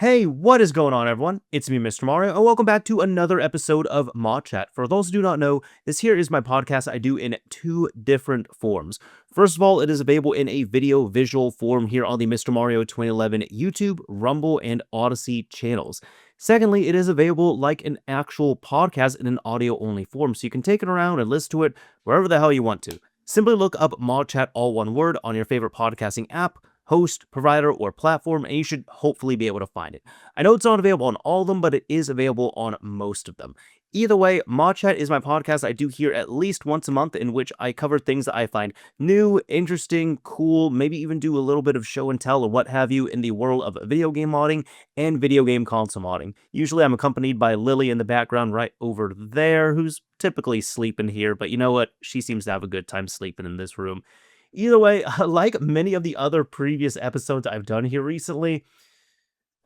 Hey, what is going on, everyone? It's me, Mr. Mario, and welcome back to another episode of ModChat. For those who do not know, this here is my podcast I do in two different forms. First of all, it is available in a video visual form here on the Mr. Mario 2011 YouTube, Rumble, and Odyssey channels. Secondly, it is available like an actual podcast in an audio-only form, so you can take it around and listen to it wherever the hell you want to. Simply look up ModChat, all one word, on your favorite podcasting app, host, provider, or platform, and you should hopefully be able to find it. I know it's not available on all of them, but it is available on most of them. Either way, ModChat is my podcast I do here at least once a month, in which I cover things that I find new, interesting, cool, maybe even do a little bit of show and tell or what have you in the world of video game modding and video game console modding. Usually I'm accompanied by Lily in the background right over there, who's typically sleeping here, but you know what? She seems to have a good time sleeping in this room. Either way, like many of the other previous episodes I've done here recently,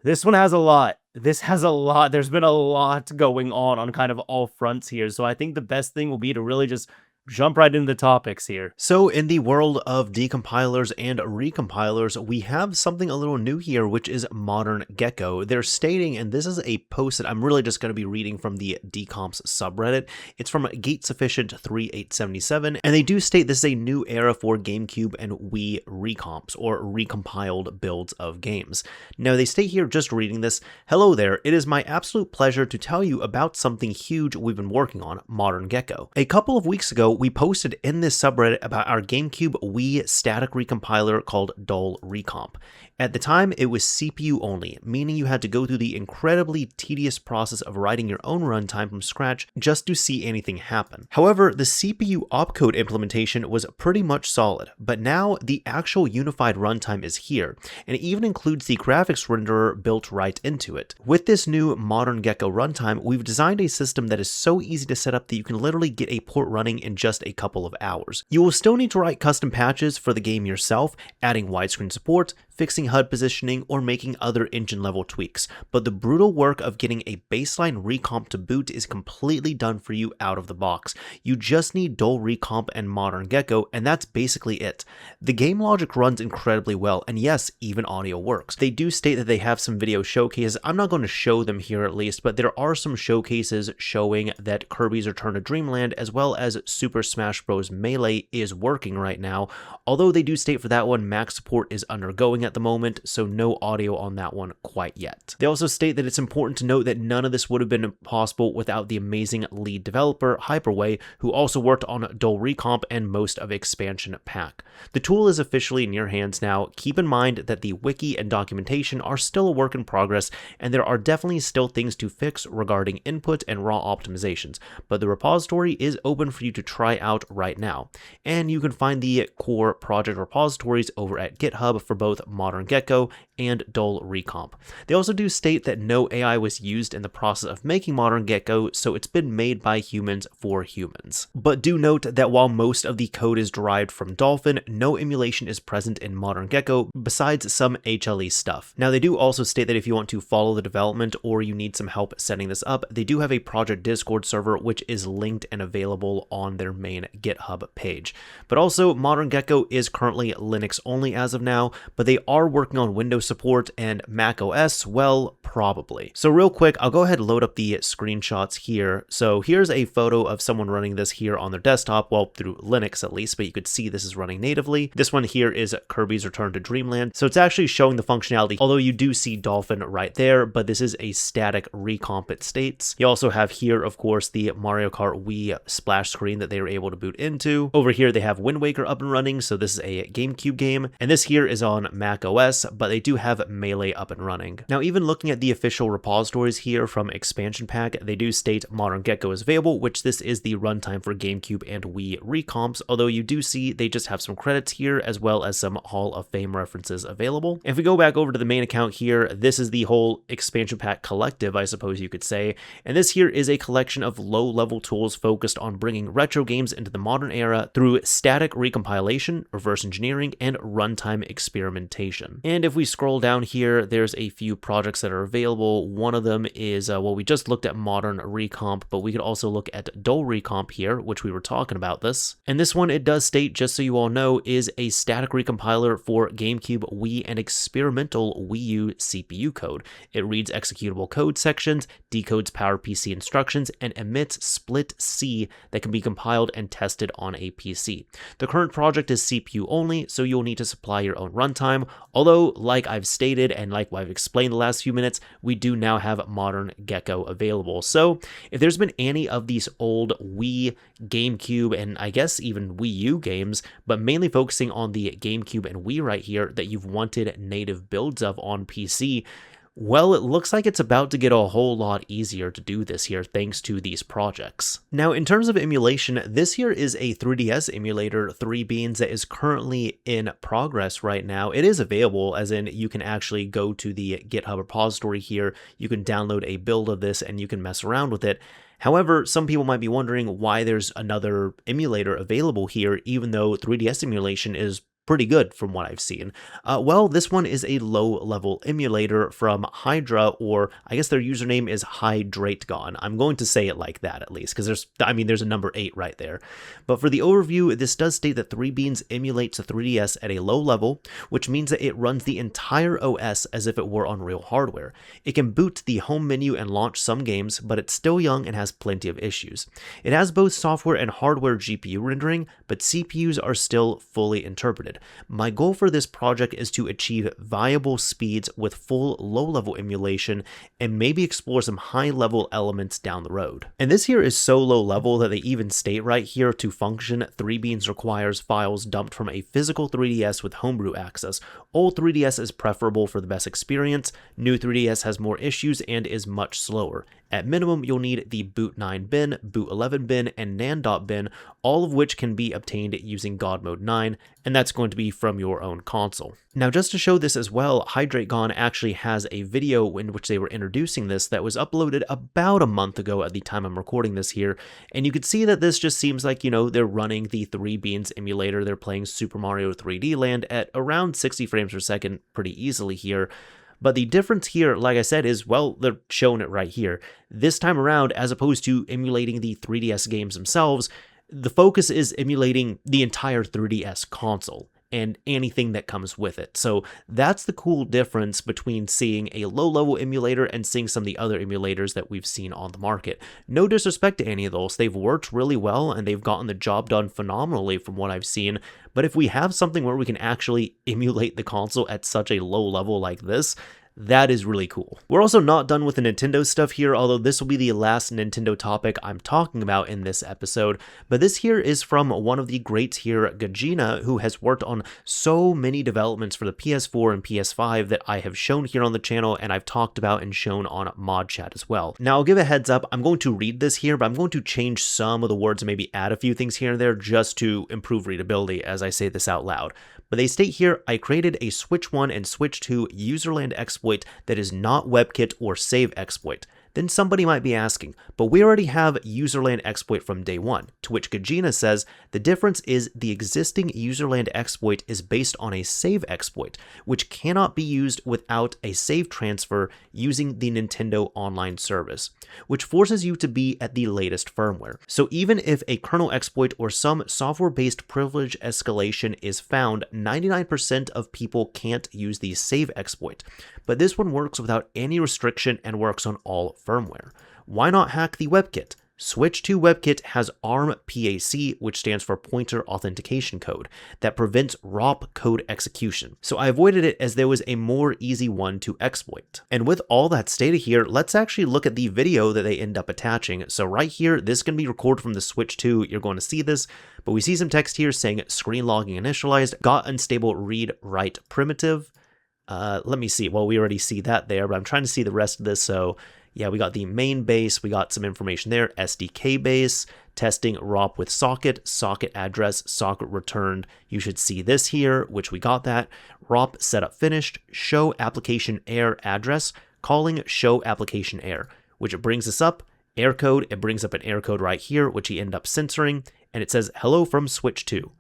this one has a lot. This has a lot. There's been a lot going on kind of all fronts here. So I think the best thing will be to really just jump right into the topics here. So in the world of decompilers and recompilers, we have something a little new here, which is ModernGekko. They're stating, and this is a post that I'm really just going to be reading from the Decomps subreddit. It's from GateSufficient3877, and they do state this is a new era for GameCube and Wii recomps, or recompiled builds of games. Now they state here, just reading this, "Hello there, it is my absolute pleasure to tell you about something huge we've been working on, ModernGekko. A couple of weeks ago, we posted in this subreddit about our GameCube Wii static recompiler called DolRecomp. At the time, it was CPU only, meaning you had to go through the incredibly tedious process of writing your own runtime from scratch just to see anything happen. However, the CPU opcode implementation was pretty much solid, but now the actual unified runtime is here, and it even includes the graphics renderer built right into it. With this new ModernGekko runtime, we've designed a system that is so easy to set up that you can literally get a port running in just a couple of hours. You will still need to write custom patches for the game yourself, adding widescreen support, fixing HUD positioning, or making other engine level tweaks, but the brutal work of getting a baseline recomp to boot is completely done for you out of the box. You just need DolRecomp and ModernGekko, and that's basically it. The game logic runs incredibly well, and yes, even audio works. They do state that they have some video showcases. I'm not going to show them here at least, but there are some showcases showing that Kirby's Return to Dreamland as well as Super Smash Bros. Melee is working right now, although they do state for that one max support is undergoing at the moment, so no audio on that one quite yet. They also state that it's important to note that none of this would have been possible without the amazing lead developer, Hyperway, who also worked on DolRecomp and most of Expansion Pack. The tool is officially in your hands now. Keep in mind that the wiki and documentation are still a work in progress, and there are definitely still things to fix regarding input and raw optimizations, but the repository is open for you to try out right now. And you can find the core project repositories over at GitHub for both ModernGekko and DolRecomp. They also do state that no AI was used in the process of making ModernGekko, so it's been made by humans for humans. But do note that while most of the code is derived from Dolphin, no emulation is present in ModernGekko besides some HLE stuff. Now they do also state that if you want to follow the development or you need some help setting this up, they do have a project Discord server which is linked and available on their main GitHub page. But also ModernGekko is currently Linux only as of now, but they are working on Windows support and Mac OS, well, probably. So real quick, I'll go ahead and load up the screenshots here. So here's a photo of someone running this here on their desktop, well, through Linux at least, but you could see this is running natively. This one here is Kirby's Return to Dreamland. So it's actually showing the functionality, although you do see Dolphin right there, but this is a static recomp it states. You also have here, of course, the Mario Kart Wii splash screen that they were able to boot into. Over here, they have Wind Waker up and running, so this is a GameCube game, and this here is on Mac OS, but they do have Melee up and running. Now, even looking at the official repositories here from Expansion Pack, they do state ModernGekko is available, which this is the runtime for GameCube and Wii recomps, although you do see they just have some credits here as well as some Hall of Fame references available. If we go back over to the main account here, this is the whole Expansion Pack collective, I suppose you could say, and this here is a collection of low-level tools focused on bringing retro games into the modern era through static recompilation, reverse engineering, and runtime experimentation. documentation. And if we scroll down here, there's a few projects that are available. One of them is, well, we just looked at ModernGekko, but we could also look at DolRecomp here, which we were talking about this. And this one, it does state, just so you all know, is a static recompiler for GameCube, Wii, and experimental Wii U CPU code. It reads executable code sections, decodes PowerPC instructions, and emits split C that can be compiled and tested on a PC. The current project is CPU only, so you'll need to supply your own runtime, although, like I've stated and like I've explained the last few minutes, we do now have ModernGekko available. So if there's been any of these old Wii, GameCube, and I guess even Wii U games, but mainly focusing on the GameCube and Wii right here, that you've wanted native builds of on PC, well, it looks like it's about to get a whole lot easier to do this here thanks to these projects. Now, in terms of emulation, this here is a 3DS emulator, 3Beans, that is currently in progress right now. It is available, as in you can actually go to the GitHub repository here, you can download a build of this, and you can mess around with it. However, some people might be wondering why there's another emulator available here, even though 3DS emulation is pretty good from what I've seen. Well, this one is a low-level emulator from Hydra, or I guess their username is HydrateGone. I'm going to say it like that at least, because there's a number 8 right there. But for the overview, this does state that 3Beans emulates a 3DS at a low level, which means that it runs the entire OS as if it were on real hardware. It can boot the home menu and launch some games, but it's still young and has plenty of issues. It has both software and hardware GPU rendering, but CPUs are still fully interpreted. My goal for this project is to achieve viable speeds with full low-level emulation and maybe explore some high-level elements down the road. And this here is so low-level that they even state right here, to function, 3Beans requires files dumped from a physical 3DS with homebrew access. Old 3DS is preferable for the best experience. New 3DS has more issues and is much slower. At minimum, you'll need the boot 9 bin, boot 11 bin, and nan.bin bin, all of which can be obtained using God Mode 9, and that's going to be from your own console. Now, just to show this as well, HydrateGone actually has a video in which they were introducing this that was uploaded about a month ago at the time I'm recording this here, and you could see that this just seems like, they're running the 3Beans emulator, they're playing Super Mario 3D Land at around 60 frames per second pretty easily here. But the difference here, like I said, is, well, they're showing it right here. This time around, as opposed to emulating the 3DS games themselves, the focus is emulating the entire 3DS console and anything that comes with it. So that's the cool difference between seeing a low-level emulator and seeing some of the other emulators that we've seen on the market. No disrespect to any of those, they've worked really well and they've gotten the job done phenomenally from what I've seen, but if we have something where we can actually emulate the console at such a low level like this, that is really cool. We're also not done with the Nintendo stuff here, although this will be the last Nintendo topic I'm talking about in this episode, but this here is from one of the greats here, Gajina, who has worked on so many developments for the PS4 and PS5 that I have shown here on the channel and I've talked about and shown on ModChat as well. Now, I'll give a heads up, I'm going to read this here, but I'm going to change some of the words and maybe add a few things here and there just to improve readability as I say this out loud. But they state here, I created a Switch 1 and Switch 2 Userland exploit that is not WebKit or save exploit. Then somebody might be asking, but we already have Userland exploit from day one, to which Gajina says the difference is the existing Userland exploit is based on a save exploit, which cannot be used without a save transfer using the Nintendo Online service, which forces you to be at the latest firmware. So even if a kernel exploit or some software-based privilege escalation is found, 99% of people can't use the save exploit. But this one works without any restriction and works on all firmware. Why not hack the WebKit? Switch 2 WebKit has ARM PAC, which stands for Pointer Authentication Code, that prevents ROP code execution. So I avoided it as there was a more easy one to exploit. And with all that stated here, let's actually look at the video that they end up attaching. So right here, this can be recorded from the Switch 2. You're going to see this, but we see some text here saying screen logging initialized, got unstable read-write primitive. Let me see. Well, we already see that there, but I'm trying to see the rest of this. So yeah, we got the main base, we got some information there, SDK base, testing ROP with socket, socket address, socket returned. You should see this here, which we got that. ROP setup finished, show application error address, calling show application error, which it brings us up, error code, it brings up an error code right here, which he ended up censoring, and it says hello from Switch 2.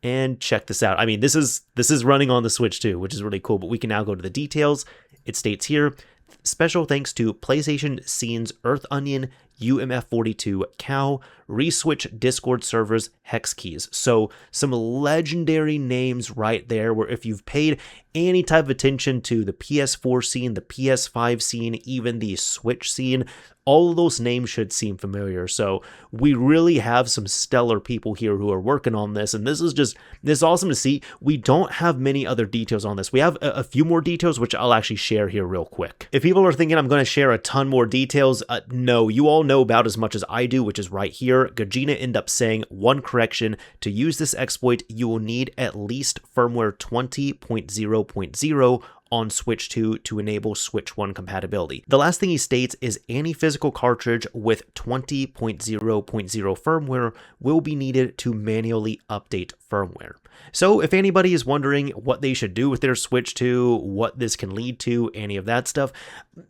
And check this out. I mean, this is running on the Switch too, which is really cool, but we can now go to the details. It states here, special thanks to PlayStation Scenes Earth Onion, UMF42 Cow, Reswitch Discord servers, hex keys. So some legendary names right there, where if you've paid any type of attention to the PS4 scene, the PS5 scene, even the Switch scene, all of those names should seem familiar. So we really have some stellar people here who are working on this, and this is awesome to see. We don't have many other details on this. We have a few more details, which I'll actually share here real quick. If people are thinking I'm going to share a ton more details, no, you all know about as much as I do, which is right here. Gajina ended up saying, one correction, to use this exploit, you will need at least firmware 20.0.0 on Switch 2 to enable Switch 1 compatibility. The last thing he states is any physical cartridge with 20.0.0 firmware will be needed to manually update firmware. So if anybody is wondering what they should do with their Switch 2, what this can lead to, any of that stuff,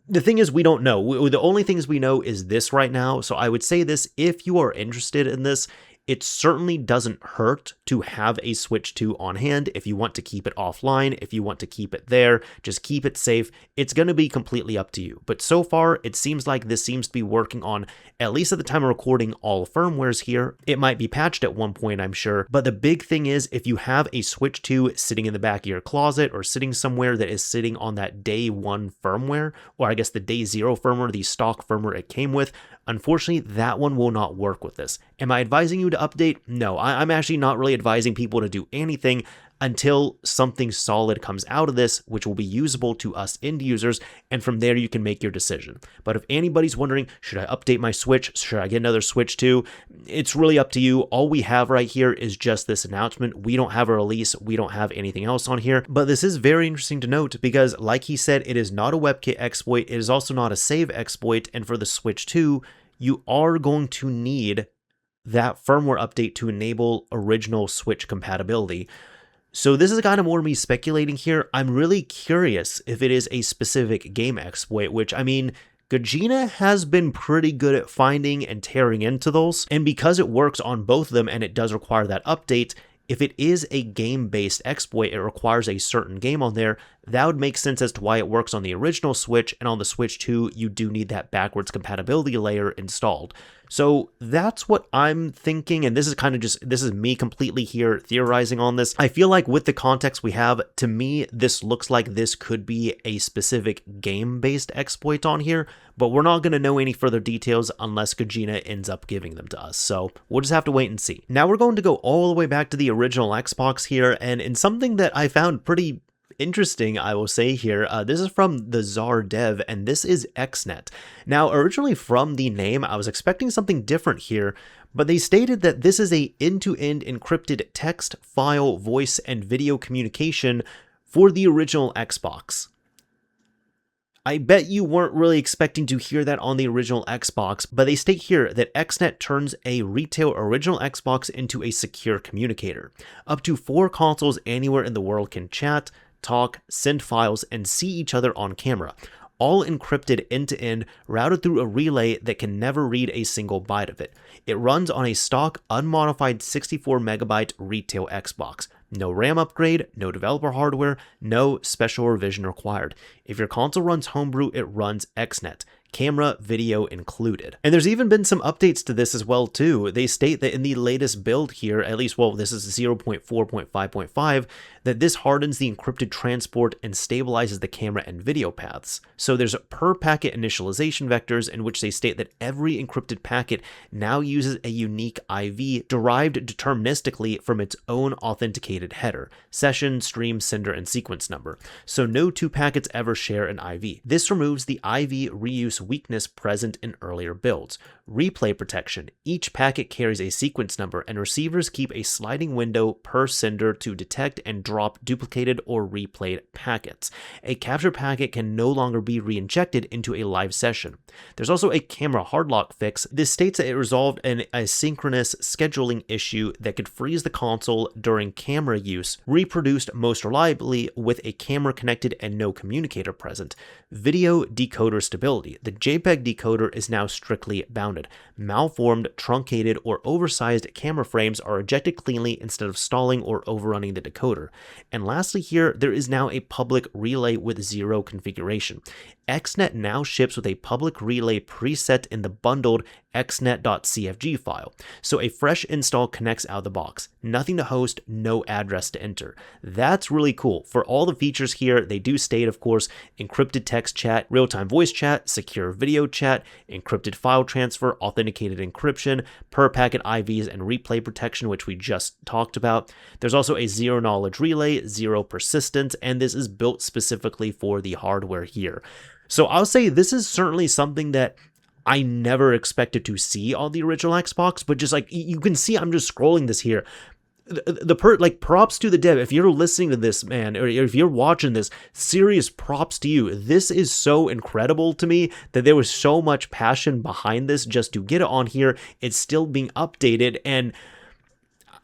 the thing is we don't know. The only things we know is this right now. So I would say this, if you are interested in this, it certainly doesn't hurt to have a Switch 2 on hand. If you want to keep it offline, if you want to keep it there, just keep it safe. It's going to be completely up to you. But so far, it seems like this seems to be working on, at least at the time of recording, all firmwares here. It might be patched at one point, I'm sure. But the big thing is, if you have a Switch 2 sitting in the back of your closet or sitting somewhere that is sitting on that day one firmware, or I guess the day zero firmware, the stock firmware it came with, unfortunately, that one will not work with this. Am I advising you to update? No, I'm actually not really advising people to do anything until something solid comes out of this, which will be usable to us end users, and from there you can make your decision. But if anybody's wondering, should I update my Switch? Should I get another Switch 2? It's really up to you. All we have right here is just this announcement. We don't have a release. We don't have anything else on here. But this is very interesting to note because, like he said, it is not a WebKit exploit. It is also not a save exploit. And for the Switch 2, you are going to need that firmware update to enable original Switch compatibility. So this is kind of more me speculating here. I'm really curious if it is a specific game exploit, which, I mean, Gajina has been pretty good at finding and tearing into those. And because it works on both of them and it does require that update, if it is a game-based exploit, it requires a certain game on there, that would make sense as to why it works on the original Switch, and on the Switch 2, you do need that backwards compatibility layer installed. So that's what I'm thinking, and this is kind of just, this is me completely here theorizing on this. I feel like with the context we have, to me, this looks like this could be a specific game-based exploit on here, but we're not going to know any further details unless Gajina ends up giving them to us. So we'll just have to wait and see. Now we're going to go all the way back to the original Xbox here, and in something that I found pretty interesting, I will say here, this is from the Czar Dev, and this is XNET. Now, originally from the name, I was expecting something different here, but they stated that this is a end-to-end encrypted text, file, voice, and video communication for the original Xbox. I bet you weren't really expecting to hear that on the original Xbox, but they state here that XNET turns a retail original Xbox into a secure communicator. Up to 4 consoles anywhere in the world can chat, talk, send files, and see each other on camera, all encrypted end-to-end, routed through a relay that can never read a single byte of it. It runs on a stock, unmodified 64 megabyte retail Xbox. No RAM upgrade, no developer hardware, no special revision required. If your console runs homebrew, it runs XNET. Camera, video included. And there's even been some updates to this as well too. They state that in the latest build here, at least, well, this is 0.4.5.5, that this hardens the encrypted transport and stabilizes the camera and video paths. So there's per packet initialization vectors in which they state that every encrypted packet now uses a unique IV derived deterministically from its own authenticated header, session, stream, sender, and sequence number. So no 2 packets ever share an IV. This removes the IV reuse weakness present in earlier builds. Replay protection. Each packet carries a sequence number, and receivers keep a sliding window per sender to detect and drop duplicated or replayed packets. A captured packet can no longer be reinjected into a live session. There's also a camera hardlock fix. This states that it resolved an asynchronous scheduling issue that could freeze the console during camera use, reproduced most reliably with a camera connected and no communicator present. Video decoder stability. the JPEG decoder is now strictly bounded. Malformed, truncated, or oversized camera frames are ejected cleanly instead of stalling or overrunning the decoder. And lastly here, there is now a public relay with 0 configuration. XNET now ships with a public relay preset in the bundled XNET.cfg file, so a fresh install connects out of the box. Nothing to host, no address to enter. That's really cool. For all the features here, they do state, of course, encrypted text chat, real-time voice chat, secure video chat, encrypted file transfer, authenticated encryption, per packet IVs, and replay protection, which we just talked about. There's also a zero knowledge relay, 0 persistence, and this is built specifically for the hardware here. So I'll say this is certainly something that I never expected to see on the original Xbox, but just like you can see, I'm just scrolling this here. Like props to the dev. If you're listening to this, man, or if you're watching this, serious props to you. This is so incredible to me that there was so much passion behind this just to get it on here. It's still being updated, and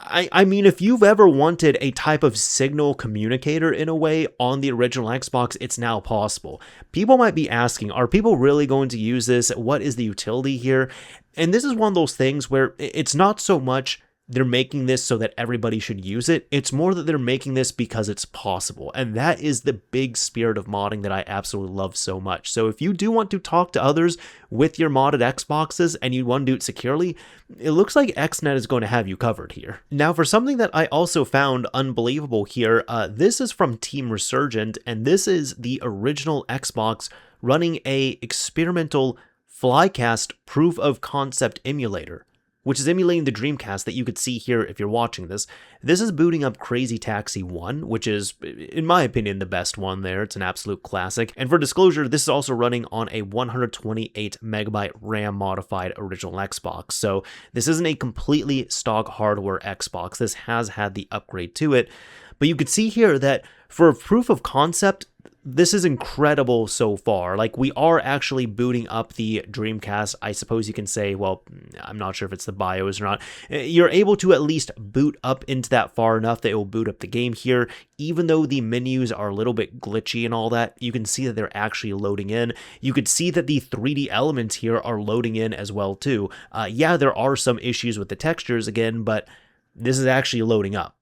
I mean, if you've ever wanted a type of signal communicator in a way on the original Xbox, it's now possible. People might be asking, are people really going to use this? What is the utility here? And this is one of those things where it's not so much they're making this so that everybody should use it. It's more that they're making this because it's possible. And that is the big spirit of modding that I absolutely love so much. So if you do want to talk to others with your modded Xboxes and you want to do it securely, it looks like XNET is going to have you covered here. Now for something that I also found unbelievable here, this is from Team Resurgent, and this is the original Xbox running a experimental Flycast proof of concept emulator, which is emulating the Dreamcast that you could see here if you're watching this. This is booting up Crazy Taxi 1, which is, in my opinion, the best one there. It's an absolute classic. And for disclosure, this is also running on a 128 megabyte RAM modified original Xbox. So this isn't a completely stock hardware Xbox. This has had the upgrade to it. But you could see here that for a proof of concept, this is incredible so far. Like, we are actually booting up the Dreamcast. I suppose you can say, well, I'm not sure if it's the BIOS or not. You're able to at least boot up into that far enough that it will boot up the game here. Even though the menus are a little bit glitchy and all that, you can see that they're actually loading in. You could see that the 3D elements here are loading in as well too. Yeah, there are some issues with the textures again, but this is actually loading up.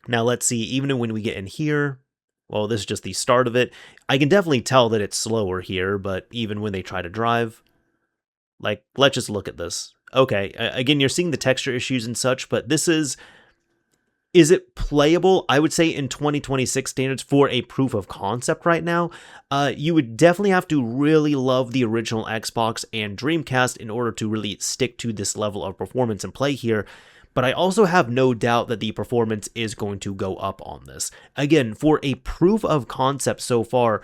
Now let's see, even when we get in here, well, this is just the start of it. I can definitely tell that it's slower here, but even when they try to drive, like, let's just look at this. Okay, again, you're seeing the texture issues and such, but this is it playable? I would say in 2026 standards for a proof of concept right now, you would definitely have to really love the original Xbox and Dreamcast in order to really stick to this level of performance and play here. But I also have no doubt that the performance is going to go up on this. Again, for a proof of concept so far,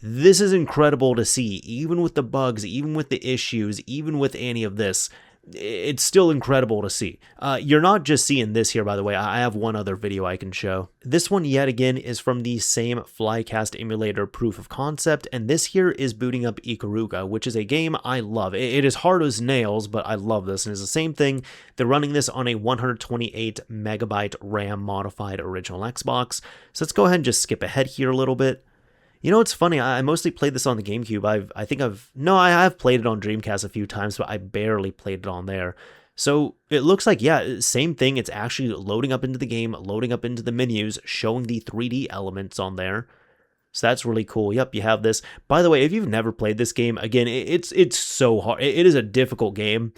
this is incredible to see. Even with the bugs, even with the issues, even with any of this, it's still incredible to see. You're not just seeing this here, by the way. I have one other video I can show. This one, yet again, is from the same Flycast emulator proof of concept, and this here is booting up Ikaruga, which is a game I love. It is hard as nails, but I love this, and it's the same thing. They're running this on a 128 megabyte RAM modified original Xbox. So let's go ahead and just skip ahead here a little bit. You know, it's funny, I mostly played this on the GameCube. I have played it on Dreamcast a few times, but I barely played it on there. So it looks like, yeah, same thing. It's actually loading up into the game, loading up into the menus, showing the 3D elements on there. So that's really cool. Yep, you have this. By the way, if you've never played this game, again, it's so hard. It is a difficult game.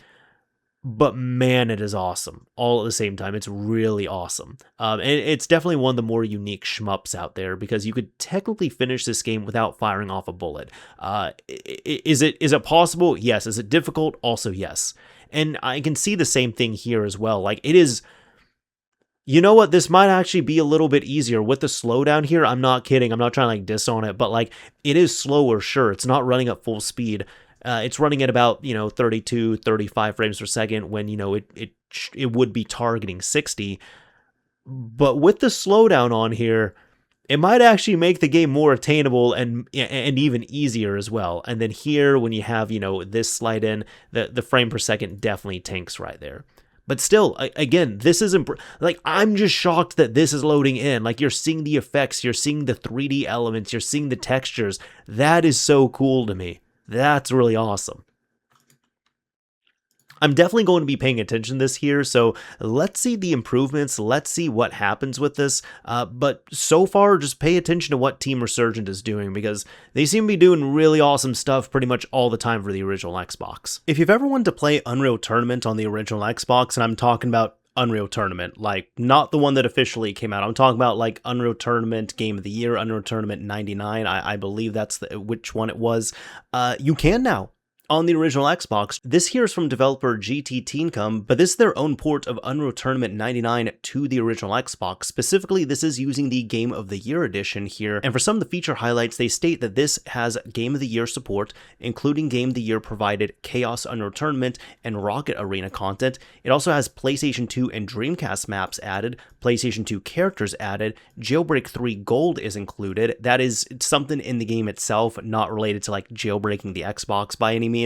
But man, it is awesome. All at the same time, it's really awesome. And it's definitely one of the more unique shmups out there because you could technically finish this game without firing off a bullet. Is it possible? Yes. Is it difficult? Also, yes. And I can see the same thing here as well. Like, it is... You know what? This might actually be a little bit easier with the slowdown here. I'm not kidding. I'm not trying to like diss on it, but like, it is slower, sure. It's not running at full speed. It's running at about, 32, 35 frames per second when, it would be targeting 60. But with the slowdown on here, it might actually make the game more attainable and even easier as well. And then here, when you have, this slide in, the frame per second definitely tanks right there. But still, again, this isn't like, I'm just shocked that this is loading in. Like, you're seeing the effects, you're seeing the 3D elements, you're seeing the textures. That is so cool to me. That's really awesome. I'm definitely going to be paying attention to this here, so let's see the improvements, let's see what happens with this, but so far, just pay attention to what Team Resurgent is doing, because they seem to be doing really awesome stuff pretty much all the time for the original Xbox. If you've ever wanted to play Unreal Tournament on the original Xbox, and I'm talking about Unreal Tournament, like not the one that officially came out. I'm talking about like Unreal Tournament Game of the Year, Unreal Tournament 99. I believe that's which one it was. You can now. On the original Xbox. This here is from developer GT Teencom, but this is their own port of Unreal Tournament 99 to the original Xbox. Specifically, this is using the Game of the Year edition here, and for some of the feature highlights, they state that this has Game of the Year support, including Game of the Year provided Chaos Unreal Tournament and Rocket Arena content. It also has PlayStation 2 and Dreamcast maps added, PlayStation 2 characters added, Jailbreak 3 Gold is included. That is something in the game itself, not related to like jailbreaking the Xbox by any means.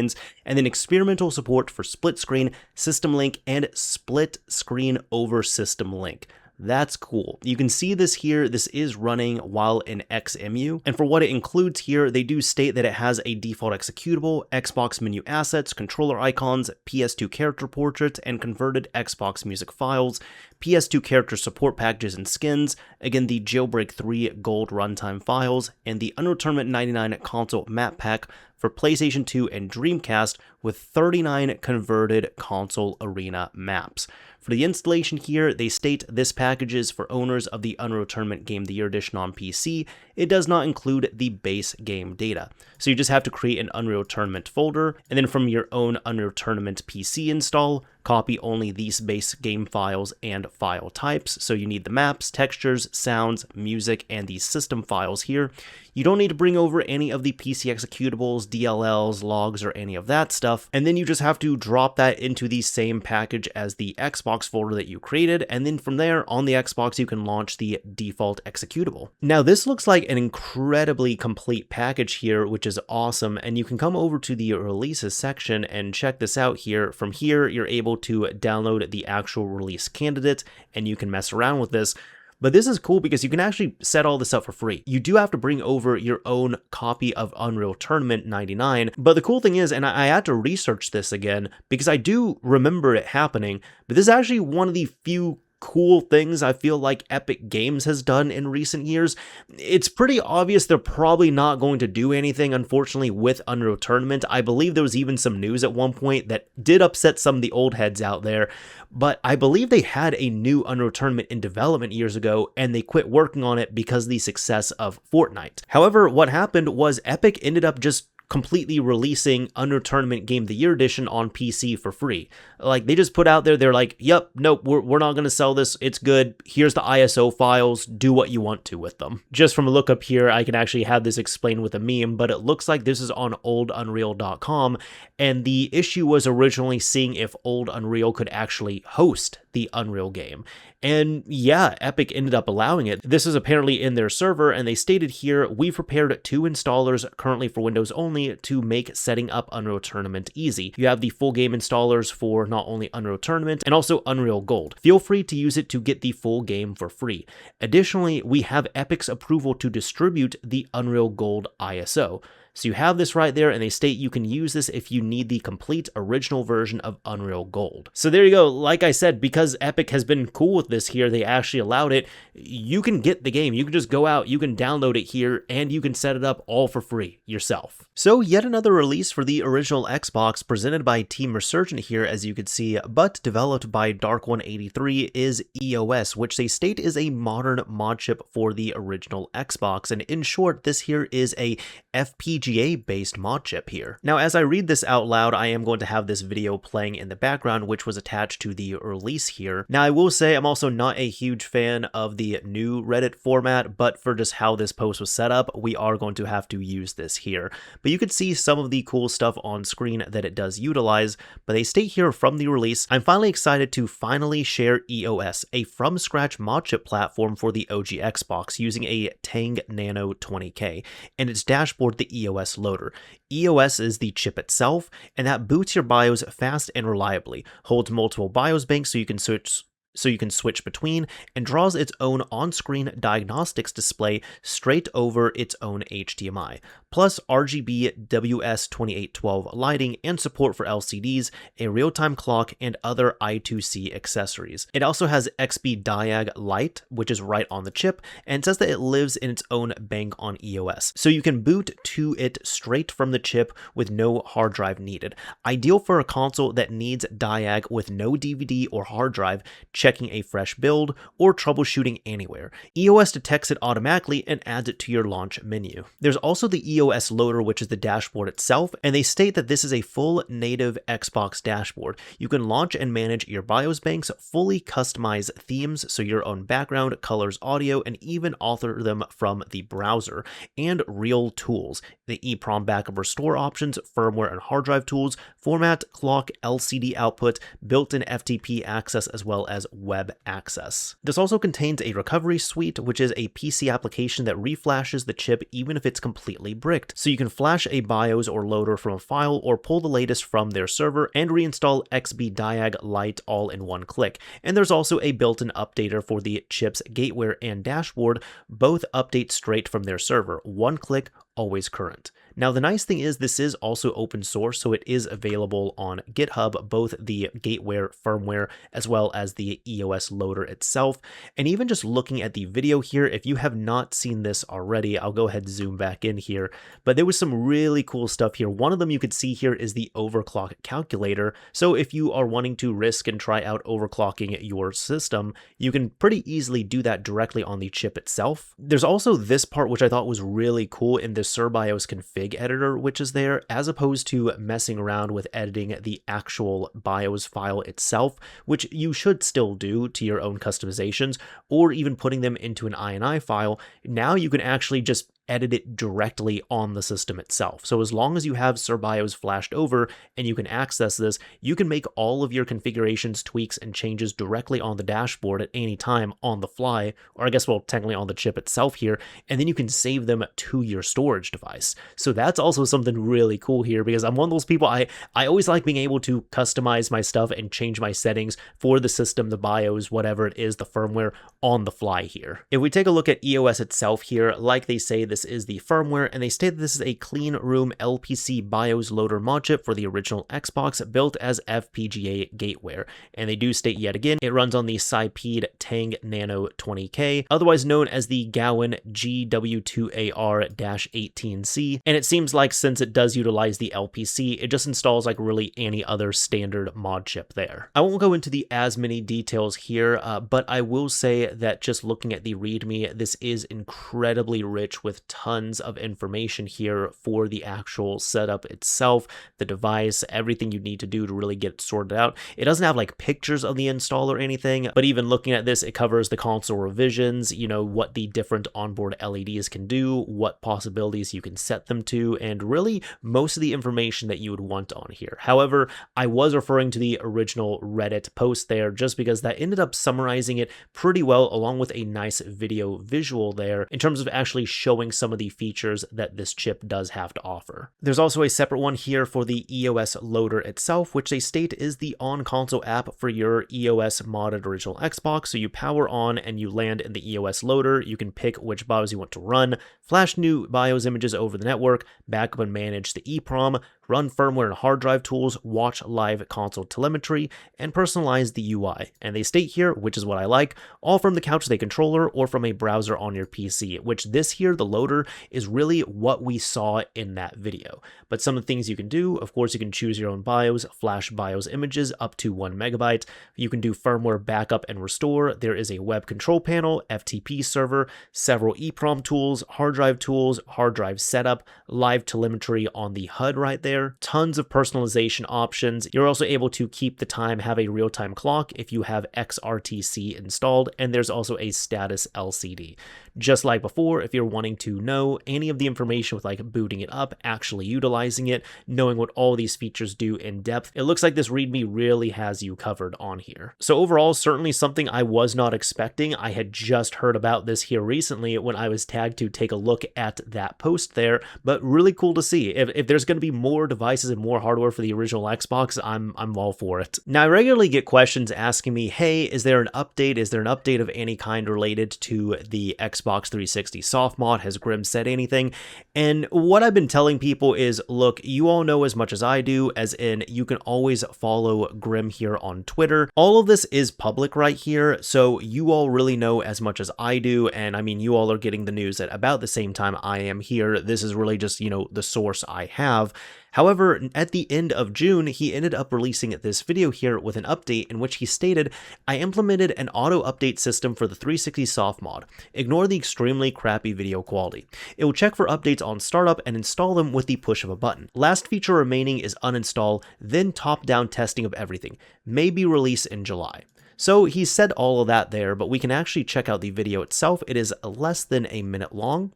And then experimental support for split screen, system link, and split screen over system link. That's cool. You can see this here. This is running while in XEmu. And for what it includes here, they do state that it has a default executable, Xbox menu assets, controller icons, PS2 character portraits, and converted Xbox music files, PS2 character support packages and skins, again the Jailbreak 3 Gold runtime files, and the Unreal Tournament 99 console map pack for PlayStation 2 and Dreamcast with 39 converted console arena maps. For the installation here, they state this package is for owners of the Unreal Tournament Game of the Year edition on PC. It does not include the base game data. So you just have to create an Unreal Tournament folder, and then from your own Unreal Tournament PC install, copy only these base game files and file types. So you need the maps, textures, sounds, music, and these system files here. You don't need to bring over any of the PC executables, DLLs, logs, or any of that stuff. And then you just have to drop that into the same package as the Xbox folder that you created. And then from there, on the Xbox, you can launch the default executable. Now, this looks like an incredibly complete package here, which is awesome. And you can come over to the releases section and check this out here. From here, you're able to download the actual release candidate, and you can mess around with this. But this is cool because you can actually set all this up for free. You do have to bring over your own copy of Unreal Tournament 99, but the cool thing is, and I had to research this again because I do remember it happening, but this is actually one of the few cool things I feel like Epic Games has done in recent years. It's pretty obvious they're probably not going to do anything, unfortunately, with Unreal Tournament. I believe there was even some news at one point that did upset some of the old heads out there, but I believe they had a new Unreal Tournament in development years ago, and they quit working on it because of the success of Fortnite. However, what happened was Epic ended up just completely releasing Unreal Tournament Game of the Year edition on PC for free. Like, they just put out there, they're like, yep, nope, we're not going to sell this, it's good, here's the ISO files, do what you want to with them. Just from a look up here, I can actually have this explained with a meme, but it looks like this is on oldunreal.com, and the issue was originally seeing if Old Unreal could actually host the Unreal game. And yeah, Epic ended up allowing it. This is apparently in their server, and they stated here, we've prepared 2 installers currently for Windows only to make setting up Unreal Tournament easy. You have the full game installers for not only Unreal Tournament and also Unreal Gold. Feel free to use it to get the full game for free. Additionally, we have Epic's approval to distribute the Unreal Gold ISO. So you have this right there, and they state you can use this if you need the complete original version of Unreal Gold. So there you go. Like I said, because Epic has been cool with this here, they actually allowed it. You can get the game. You can just go out, you can download it here, and you can set it up all for free yourself. So yet another release for the original Xbox presented by Team Resurgent here, as you can see, but developed by Dark183 is EOS, which they state is a modern mod chip for the original Xbox. And in short, this here is a FPGA-based mod chip here. Now, as I read this out loud, I am going to have this video playing in the background, which was attached to the release here. Now, I will say I'm also not a huge fan of the new Reddit format, but for just how this post was set up, we are going to have to use this here. But you could see some of the cool stuff on screen that it does utilize, but they state here from the release, I'm finally excited to finally share EOS, a from-scratch mod chip platform for the OG Xbox using a Tang Nano 20K, and its dashboard the EOS loader. EOS is the chip itself, and that boots your BIOS fast and reliably, holds multiple BIOS banks so you can switch so you can switch between, and draws its own on-screen diagnostics display straight over its own HDMI, plus RGB WS2812 lighting and support for LCDs, a real-time clock, and other I2C accessories. It also has XB Diag Lite, which is right on the chip, and says that it lives in its own bank on EOS, so you can boot to it straight from the chip with no hard drive needed. Ideal for a console that needs Diag with no DVD or hard drive, checking a fresh build, or troubleshooting anywhere. EOS detects it automatically and adds it to your launch menu. There's also the EOS loader, which is the dashboard itself, and they state that this is a full native Xbox dashboard. You can launch and manage your BIOS banks, fully customize themes, so your own background, colors, audio, and even author them from the browser, and real tools. The EEPROM backup restore options, firmware and hard drive tools, format, clock, LCD output, built-in FTP access, as well as web access. This also contains a recovery suite, which is a PC application that reflashes the chip even if it's completely bricked. So you can flash a BIOS or loader from a file or pull the latest from their server and reinstall XB Diag Lite all in one click. And there's also a built-in updater for the chip's gateway and dashboard. Both update straight from their server. One click, always current. Now, the nice thing is this is also open source, so it is available on GitHub, both the gateway firmware as well as the EOS loader itself. And even just looking at the video here, if you have not seen this already, I'll go ahead and zoom back in here, but there was some really cool stuff here. One of them you could see here is the overclock calculator. So if you are wanting to risk and try out overclocking your system, you can pretty easily do that directly on the chip itself. There's also this part, which I thought was really cool in the SirBIOS config editor, which is there, as opposed to messing around with editing the actual BIOS file itself, which you should still do to your own customizations, or even putting them into an INI file. Now you can actually just edit it directly on the system itself. So as long as you have SirBIOS flashed over and you can access this, you can make all of your configurations, tweaks, and changes directly on the dashboard at any time on the fly, or I guess, well, technically on the chip itself here, and then you can save them to your storage device. So that's also something really cool here, because I'm one of those people, I always like being able to customize my stuff and change my settings for the system, the BIOS, whatever it is, the firmware on the fly here. If we take a look at EOS itself here, like they say, this is the firmware, and they state that this is a clean room LPC BIOS loader Modchip for the original Xbox, built as FPGA gateware. And they do state yet again, it runs on the Cyped Tang Nano 20K, otherwise known as the Gowan GW2AR-18C. And it seems like since it does utilize the LPC, it just installs like really any other standard mod chip there. I won't go into the as many details here, but I will say that just looking at the README, this is incredibly rich with tons of information here for the actual setup itself, the device, everything you need to do to really get it sorted out. It doesn't have like pictures of the install or anything, but even looking at this, it covers the console revisions, you know, what the different onboard LEDs can do, what possibilities you can set them to, and really most of the information that you would want on here. However, I was referring to the original Reddit post there just because that ended up summarizing it pretty well, along with a nice video visual there in terms of actually showing some of the features that this chip does have to offer. There's also a separate one here for the EOS loader itself, which they state is the on-console app for your EOS modded original Xbox. So you power on and you land in the EOS loader. You can pick which BIOS you want to run, flash new BIOS images over the network, backup and manage the EEPROM, run firmware and hard drive tools, watch live console telemetry, and personalize the UI. And they state here, which is what I like, all from the couch with a controller or from a browser on your PC, which this here, the loader, is really what we saw in that video. But some of the things you can do, of course, you can choose your own BIOS, flash BIOS images up to 1 megabyte. You can do firmware backup and restore. There is a web control panel, FTP server, several EEPROM tools, hard drive setup, live telemetry on the HUD right there, tons of personalization options. You're also able to keep the time, have a real-time clock if you have XRTC installed, and there's also a status LCD. Just like before, if you're wanting to know any of the information with like booting it up, actually utilizing it, knowing what all these features do in depth, it looks like this README really has you covered on here. So overall, certainly something I was not expecting. I had just heard about this here recently when I was tagged to take a look at that post there, but really cool to see. If there's going to be more devices and more hardware for the original Xbox, I'm all for it. Now, I regularly get questions asking me, hey, is there an update? Is there an update of any kind related to the Xbox 360 Softmod? Has Grim said anything? And what I've been telling people is, look, you all know as much as I do, as in you can always follow Grim here on Twitter. All of this is public right here, so you all really know as much as I do, and I mean, you all are getting the news at about the same time I am here. This is really just, you know, the source I have. However, at the end of June, he ended up releasing this video here with an update in which he stated, I implemented an auto update system for the 360 Softmod. Ignore the extremely crappy video quality. It will check for updates on startup and install them with the push of a button. Last feature remaining is uninstall, then top-down testing of everything. May be released in July. So he said all of that there, but we can actually check out the video itself. It is less than a minute long.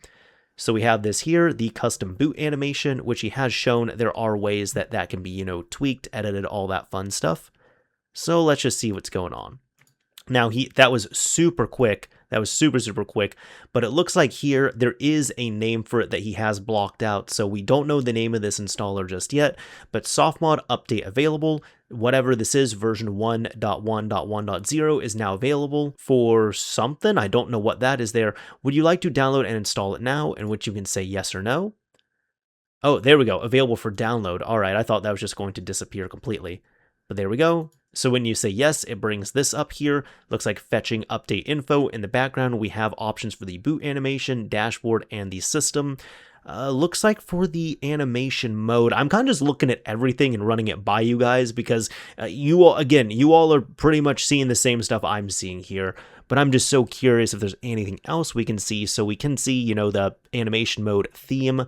So we have this here, the custom boot animation, which he has shown there are ways that that can be, you know, tweaked, edited, all that fun stuff. So let's just see what's going on. Now, that was super quick. That was super quick, but it looks like here there is a name for it that he has blocked out, so we don't know the name of this installer just yet, but Softmod update available. Whatever this is, version 1.1.1.0 is now available for something. I don't know what that is there. Would you like to download and install it now? In which you can say yes or no. Oh, there we go. Available for download. All right, I thought that was just going to disappear completely, but there we go. So when you say yes, it brings this up here. Looks like fetching update info. In the background, we have options for the boot animation, dashboard, and the system. Looks like for the animation mode, I'm kind of just looking at everything and running it by you guys because you all are pretty much seeing the same stuff I'm seeing here. But I'm just so curious if there's anything else we can see. So we can see, you know, the animation mode theme.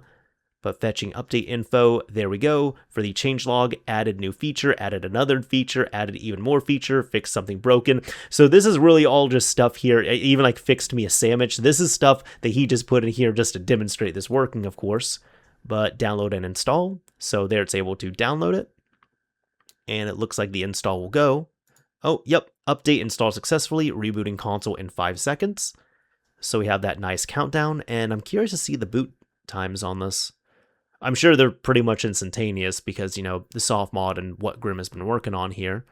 But fetching update info, there we go. For the changelog, added new feature, added another feature, added even more feature, fixed something broken. So this is really all just stuff here, even like fixed me a sandwich. This is stuff that he just put in here just to demonstrate this working, of course. But download and install. So there it's able to download it. And it looks like the install will go. Oh, yep, update installed successfully, rebooting console in 5 seconds. So we have that nice countdown, and I'm curious to see the boot times on this. I'm sure they're pretty much instantaneous because, you know, the soft mod and what Grim has been working on here.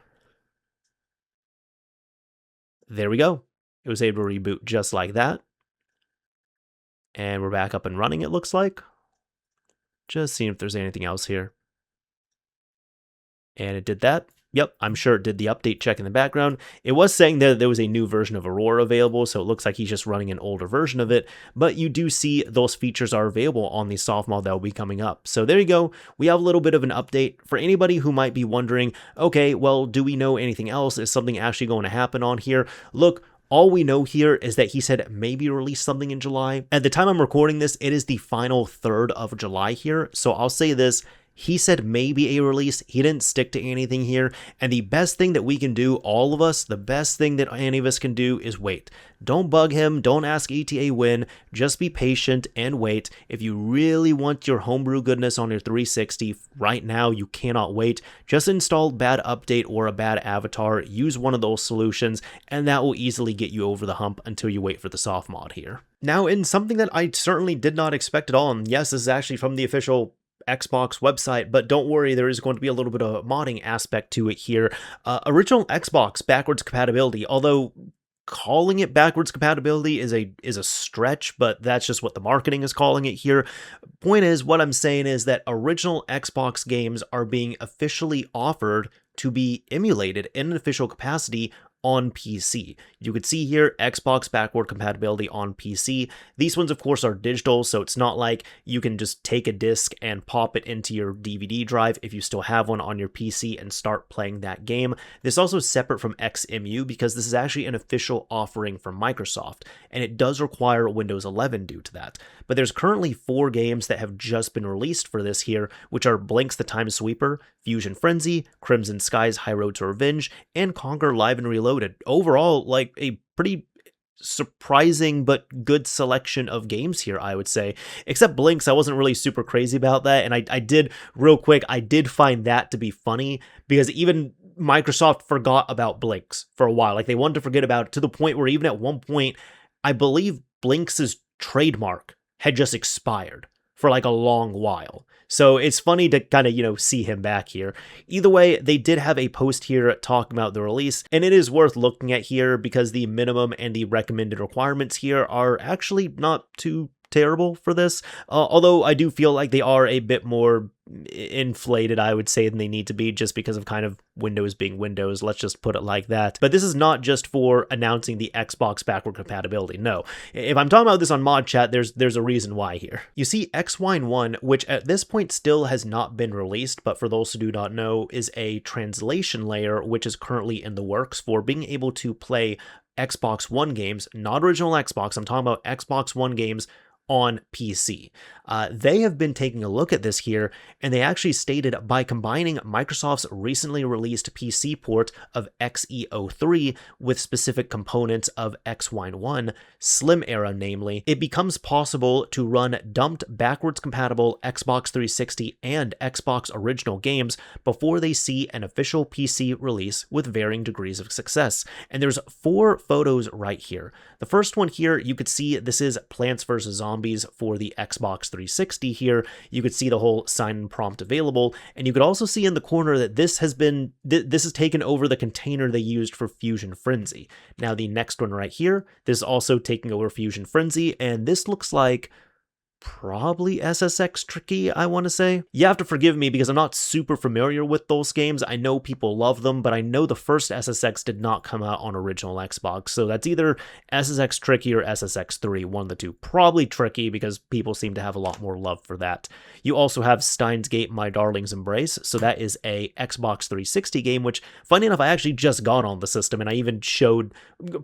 There we go. It was able to reboot just like that. And we're back up and running, it looks like. Just seeing if there's anything else here. And it did that. Yep, I'm sure it did the update check in the background. It was saying that there was a new version of Aurora available, so it looks like he's just running an older version of it, but you do see those features are available on the soft mod that will be coming up. So there you go. We have a little bit of an update. For anybody who might be wondering, okay, well, do we know anything else? Is something actually going to happen on here? Look, all we know here is that he said maybe release something in July. At the time I'm recording this, it is the final 3rd of July here, so I'll say this. He said maybe a release. He didn't stick to anything here. And the best thing that we can do, all of us, the best thing that any of us can do is wait. Don't bug him. Don't ask ETA when. Just be patient and wait. If you really want your homebrew goodness on your 360 right now, you cannot wait. Just install bad update or a bad avatar. Use one of those solutions, and that will easily get you over the hump until you wait for the soft mod here. Now, in something that I certainly did not expect at all, and yes, this is actually from the official Xbox website, but don't worry, there is going to be a little bit of a modding aspect to it here. Original Xbox backwards compatibility, although calling it backwards compatibility is a stretch, but that's just what the marketing is calling it here. Point is, what I'm saying is that original Xbox games are being officially offered to be emulated in an official capacity on PC. You could see here Xbox backward compatibility on PC. These ones, of course, are digital, so it's not like you can just take a disc and pop it into your DVD drive if you still have one on your PC and start playing that game. This is also separate from XMU because this is actually an official offering from Microsoft, and it does require Windows 11 due to that. But there's currently 4 games that have just been released for this here, which are Blinks the Time Sweeper, Fusion Frenzy, Crimson Skies High Road to Revenge, and Conquer Live and Reloaded. Overall, like a pretty surprising but good selection of games here, I would say. Except Blinks, I wasn't really super crazy about that, and I did, real quick, I did find that to be funny, because even Microsoft forgot about Blinks for a while. Like, they wanted to forget about it to the point where even at one point, I believe Blinks' trademark had just expired for like a long while. So it's funny to kind of, see him back here. Either way, they did have a post here talking about the release, and it is worth looking at here because the minimum and the recommended requirements here are actually not too terrible for this, although I do feel like they are a bit more inflated, I would say, than they need to be, just because of kind of Windows being Windows, let's just put it like that. But this is not just for announcing the Xbox backward compatibility. No, if I'm talking about this on ModChat, there's a reason why here. You see XWine1, which at this point still has not been released, but for those who do not know, is a translation layer which is currently in the works for being able to play Xbox One games, not original Xbox, I'm talking about Xbox One games on PC. They have been taking a look at this here, and they actually stated by combining Microsoft's recently released PC port of XE03 with specific components of XWine1, Slim era namely, it becomes possible to run dumped backwards compatible Xbox 360 and Xbox original games before they see an official PC release with varying degrees of success. And there's 4 photos right here. The first one here, you could see this is Plants vs. Zombies for the Xbox 360 here. You could see the whole sign-in prompt available, and you could also see in the corner that this has taken over the container they used for Fusion Frenzy. Now the next one right here, this is also taking over Fusion Frenzy, and this looks like probably SSX Tricky, I want to say. You have to forgive me because I'm not super familiar with those games. I know people love them, but I know the first SSX did not come out on original Xbox, so that's either SSX Tricky or SSX3, one of the two. Probably Tricky because people seem to have a lot more love for that. You also have Steins Gate My Darling's Embrace, so that is a Xbox 360 game, which, funny enough, I actually just got on the system, and I even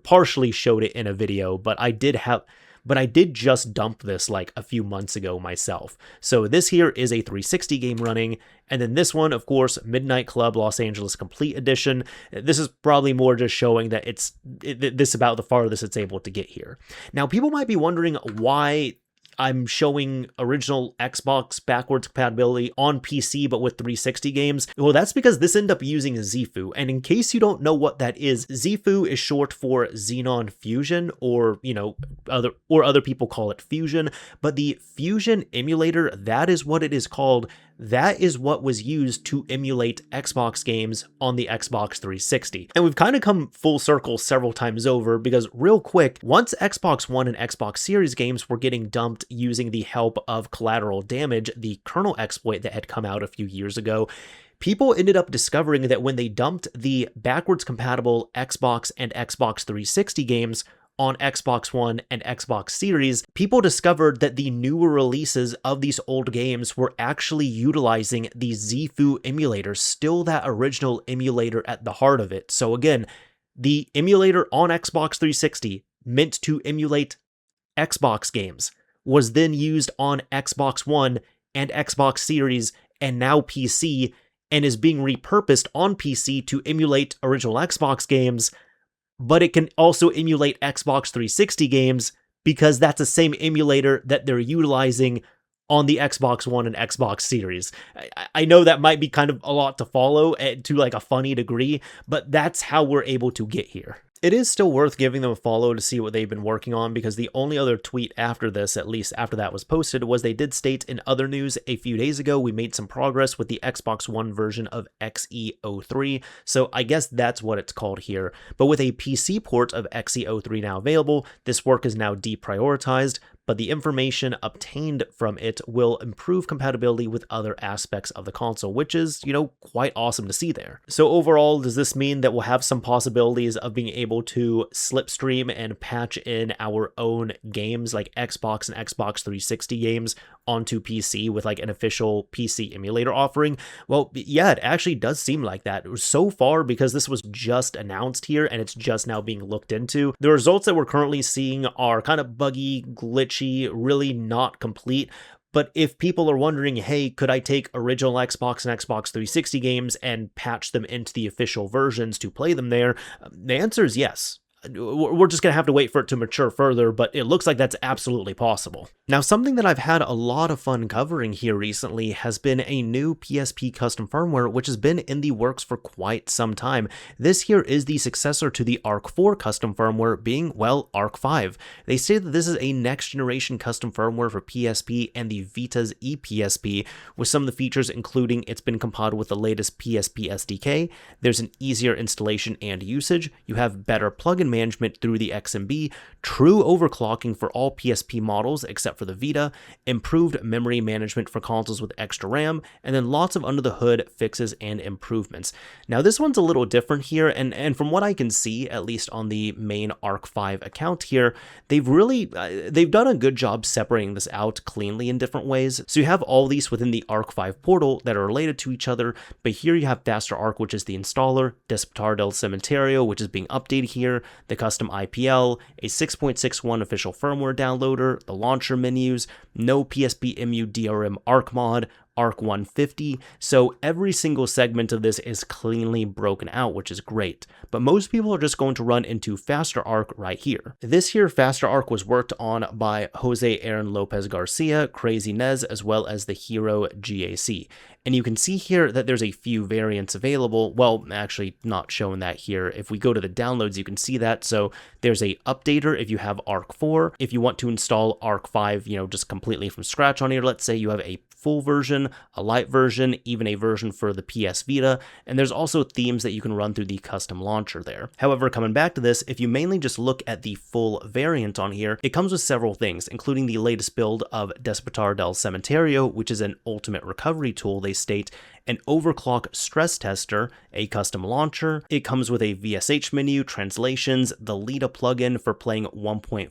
partially showed it in a video, but I did just dump this like a few months ago myself. So this here is a 360 game running, and then this one, of course, Midnight Club Los Angeles Complete Edition. This is probably more just showing that this about the farthest it's able to get here. Now, people might be wondering why I'm showing original Xbox backwards compatibility on PC, but with 360 games. Well, that's because this ended up using ZFU, and in case you don't know what that is, ZFU is short for Xenon Fusion, or, other people call it Fusion, but the Fusion emulator, that is what it is called. That is what was used to emulate Xbox games on the Xbox 360. And we've kind of come full circle several times over, because real quick, once Xbox One and Xbox Series games were getting dumped using the help of Collateral Damage, the kernel exploit that had come out a few years ago, people ended up discovering that when they dumped the backwards compatible Xbox and Xbox 360 games on Xbox One and Xbox Series, people discovered that the newer releases of these old games were actually utilizing the ZFU emulator, still that original emulator at the heart of it. So again, the emulator on Xbox 360 meant to emulate Xbox games was then used on Xbox One and Xbox Series and now PC, and is being repurposed on PC to emulate original Xbox games, but it can also emulate Xbox 360 games because that's the same emulator that they're utilizing on the Xbox One and Xbox Series. I know that might be kind of a lot to follow to like a funny degree, but that's how we're able to get here. It is still worth giving them a follow to see what they've been working on, because the only other tweet after this, at least after that was posted, was they did state in other news a few days ago, we made some progress with the Xbox One version of XE03, so I guess that's what it's called here. But with a PC port of XE03 now available, this work is now deprioritized, but the information obtained from it will improve compatibility with other aspects of the console, which is, quite awesome to see there. So overall, does this mean that we'll have some possibilities of being able to slipstream and patch in our own games, like Xbox and Xbox 360 games, onto PC with like an official PC emulator offering? Well, yeah, it actually does seem like that. So far, because this was just announced here and it's just now being looked into, the results that we're currently seeing are kind of buggy, glitchy, really not complete. But if people are wondering, hey, could I take original Xbox and Xbox 360 games and patch them into the official versions to play them there? The answer is yes. we're just going to have to wait for it to mature further, but it looks like that's absolutely possible. Now, something that I've had a lot of fun covering here recently has been a new PSP custom firmware, which has been in the works for quite some time. This here is the successor to the ARK-4 custom firmware, being, well, ARK-5. They say that this is a next generation custom firmware for PSP and the Vita's ePSP, with some of the features including it's been compatible with the latest PSP SDK, there's an easier installation and usage, you have better plugin management through the XMB, true overclocking for all PSP models except for the Vita, improved memory management for consoles with extra RAM, and then lots of under the hood fixes and improvements. Now this one's a little different here, and from what I can see, at least on the main ARK-5 account here, they've done a good job separating this out cleanly in different ways. So you have all these within the ARK-5 portal that are related to each other, but here you have Faster Arc, which is the installer, Despertar del Cementerio, which is being updated here, the custom IPL, a 6.61 official firmware downloader, the launcher menus, no PSP Emu DRM ARC mod, ARK-150, so every single segment of this is cleanly broken out, which is great. But most people are just going to run into Faster Arc right here. This here Faster Arc was worked on by Jose Aaron Lopez Garcia, Crazy Nez, as well as the Hero GAC. And you can see here that there's a few variants available. Well, actually not showing that here. If we go to the downloads, you can see that. So there's a updater if you have ARK-4. If you want to install ARK-5, just completely from scratch on here, let's say you have a full version, a light version, even a version for the PS Vita, and there's also themes that you can run through the custom launcher there. However, coming back to this, if you mainly just look at the full variant on here, it comes with several things, including the latest build of Despertar del Cementerio, which is an ultimate recovery tool, they state, an overclock stress tester, a custom launcher. It comes with a VSH menu, translations, the Lita plugin for playing 1.5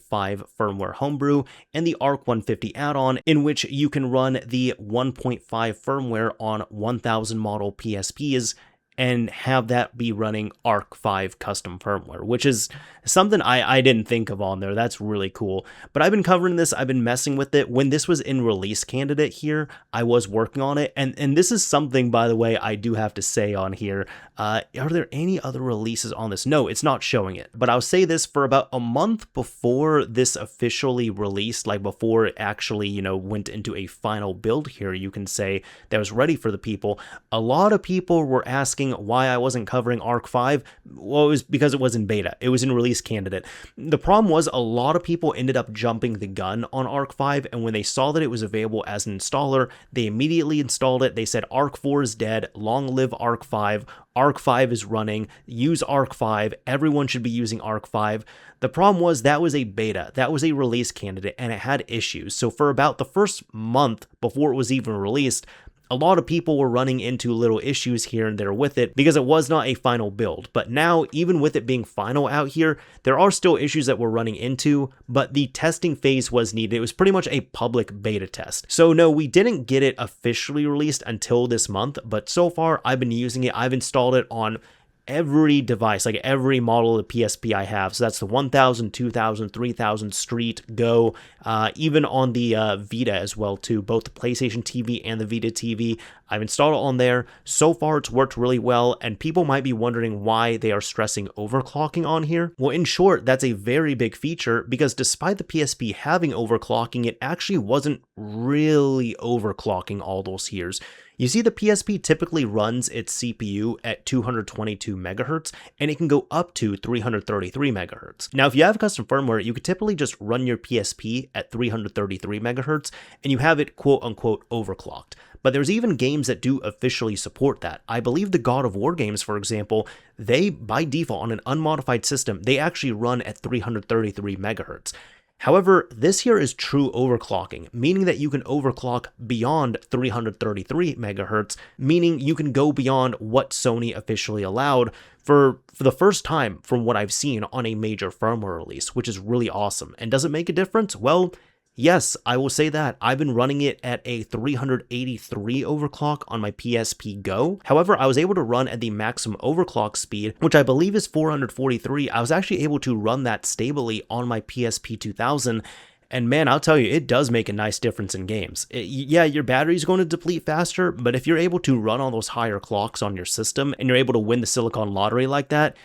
firmware homebrew, and the ARK-150 add-on, in which you can run the 1.5 firmware on 1000 model PSPs and have that be running ARK-5 custom firmware, which is something I didn't think of on there. That's really cool. But I've been covering this, I've been messing with it. When this was in release candidate here, I was working on it. And this is something, by the way, I do have to say on here. Are there any other releases on this? No, it's not showing it. But I'll say this, for about a month before this officially released, like before it actually, went into a final build here, you can say, that was ready for the people, a lot of people were asking why I wasn't covering ARK-5. Well, it was because it was in beta. It was in release candidate. The problem was a lot of people ended up jumping the gun on ARK-5, and when they saw that it was available as an installer, they immediately installed it. They said ARK-4 is dead, long live ARK-5, ARK-5 is running, use ARK-5, everyone should be using ARK-5. The problem was that was a beta, that was a release candidate, and it had issues. So for about the first month before it was even released, a lot of people were running into little issues here and there with it because it was not a final build. But now, even with it being final out here, there are still issues that we're running into, but the testing phase was needed. It was pretty much a public beta test. So no, we didn't get it officially released until this month, but so far I've been using it. I've installed it on every device, like every model of the PSP I have. So that's the 1000, 2000, 3000, Street, Go, even on the Vita as well too, both the PlayStation TV and the Vita TV. I've installed it on there. So far it's worked really well, and people might be wondering why they are stressing overclocking on here. Well, in short, that's a very big feature because despite the PSP having overclocking, it actually wasn't really overclocking all those years. You see, the PSP typically runs its CPU at 222 megahertz, and it can go up to 333 megahertz. Now, if you have custom firmware, you could typically just run your PSP at 333 megahertz, and you have it quote-unquote overclocked. But there's even games that do officially support that. I believe the God of War games, for example, they, by default, on an unmodified system, they actually run at 333 megahertz. However, this here is true overclocking, meaning that you can overclock beyond 333 megahertz, meaning you can go beyond what Sony officially allowed for the first time from what I've seen on a major firmware release, which is really awesome. And does it make a difference? Well, yes, I will say that. I've been running it at a 383 overclock on my PSP Go. However, I was able to run at the maximum overclock speed, which I believe is 443. I was actually able to run that stably on my PSP 2000. And man, I'll tell you, it does make a nice difference in games. Yeah, your battery's going to deplete faster, but if you're able to run all those higher clocks on your system and you're able to win the Silicon Lottery like that,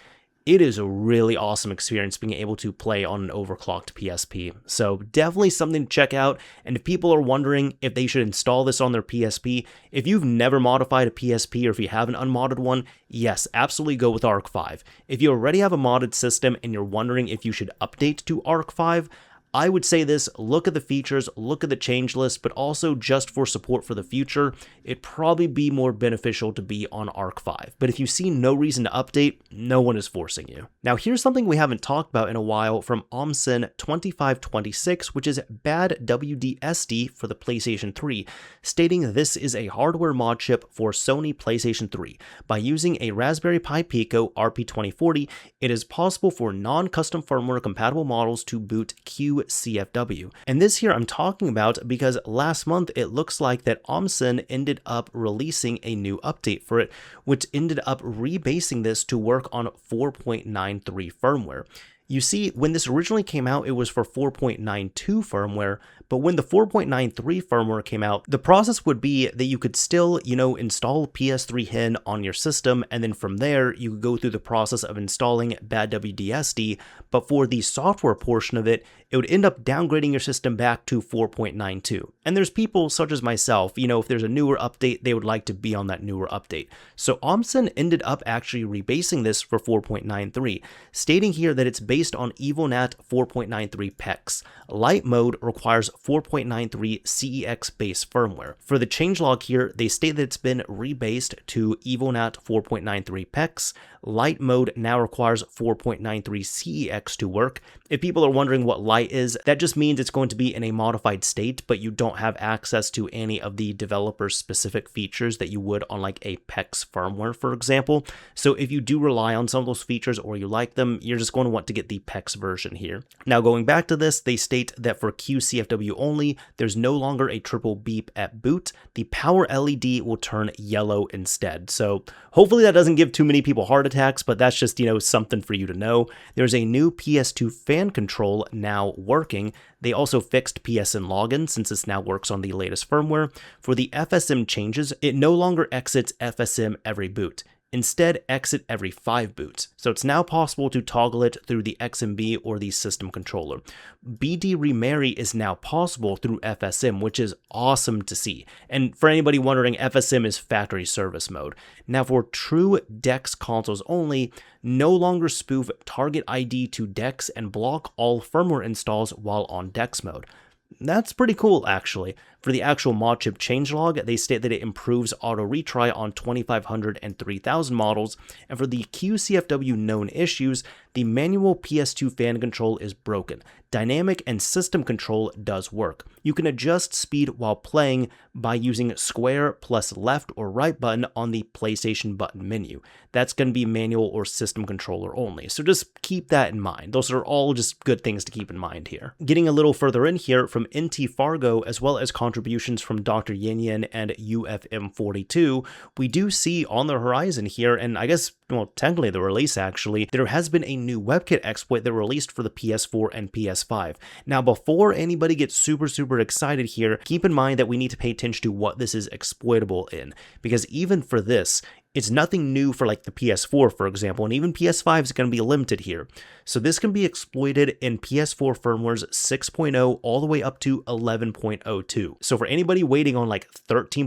it is a really awesome experience being able to play on an overclocked PSP. So definitely something to check out. And if people are wondering if they should install this on their PSP, if you've never modified a PSP or if you have an unmodded one, yes, absolutely go with ARK-5. If you already have a modded system and you're wondering if you should update to ARK-5, I would say this: look at the features, look at the change list, but also just for support for the future, it'd probably be more beneficial to be on ARK-5. But if you see no reason to update, no one is forcing you. Now here's something we haven't talked about in a while from OMSIN2526, which is BadWDSD for the PlayStation 3, stating this is a hardware mod chip for Sony PlayStation 3. By using a Raspberry Pi Pico RP2040, it is possible for non-custom firmware compatible models to boot CFW. And this here I'm talking about because last month it looks like that OMSIN ended up releasing a new update for it, which ended up rebasing this to work on 4.93 firmware. You see, when this originally came out, it was for 4.92 firmware, but when the 4.93 firmware came out, the process would be that you could still, install PS3 Hen on your system, and then from there, you could go through the process of installing BadWDSD, but for the software portion of it, it would end up downgrading your system back to 4.92. And there's people such as myself, if there's a newer update, they would like to be on that newer update. So OMSIN ended up actually rebasing this for 4.93, stating here that it's based on EvoNat 4.93 PEX. Light mode requires 4.93 CEX base firmware. For the changelog here, they state that it's been rebased to EvoNat 4.93 PEX. Light mode now requires 4.93 CEX to work. If people are wondering what light is, that just means it's going to be in a modified state, but you don't have access to any of the developer specific features that you would on like a PEX firmware, for example. So if you do rely on some of those features or you like them, you're just going to want to get the PEX version here. Now going back to this, they state that for QCFW only, there's no longer a triple beep at boot. The power LED will turn yellow instead. So hopefully that doesn't give too many people heart attacks, but that's just, something for you to know. There's a new PS2 fan control now working. They also fixed PSN login since this now works on the latest firmware. For the FSM changes, it no longer exits FSM every boot. Instead, exit every 5 boots. So it's now possible to toggle it through the XMB or the system controller. BD remarry is now possible through FSM, which is awesome to see. And for anybody wondering, FSM is factory service mode. Now for true DeX consoles only, no longer spoof target ID to DeX and block all firmware installs while on DeX mode. That's pretty cool, actually. For the actual Modchip changelog, they state that it improves auto retry on 2500 and 3000 models, and for the QCFW known issues, the manual PS2 fan control is broken. Dynamic and system control does work. You can adjust speed while playing by using square plus left or right button on the PlayStation button menu. That's going to be manual or system controller only, so just keep that in mind. Those are all just good things to keep in mind here. Getting a little further in here, from NT Fargo, as well as contributions from Dr. Yin Yin and UFM42, we do see on the horizon here, and I guess, well, technically the release actually, there has been a new WebKit exploit that released for the PS4 and PS5. Now, before anybody gets super excited here, keep in mind that we need to pay attention to what this is exploitable in, because even for this, it's nothing new for like the PS4, for example, and even PS5 is going to be limited here. So this can be exploited in PS4 firmwares 6.0 all the way up to 11.02. So for anybody waiting on like 13.02,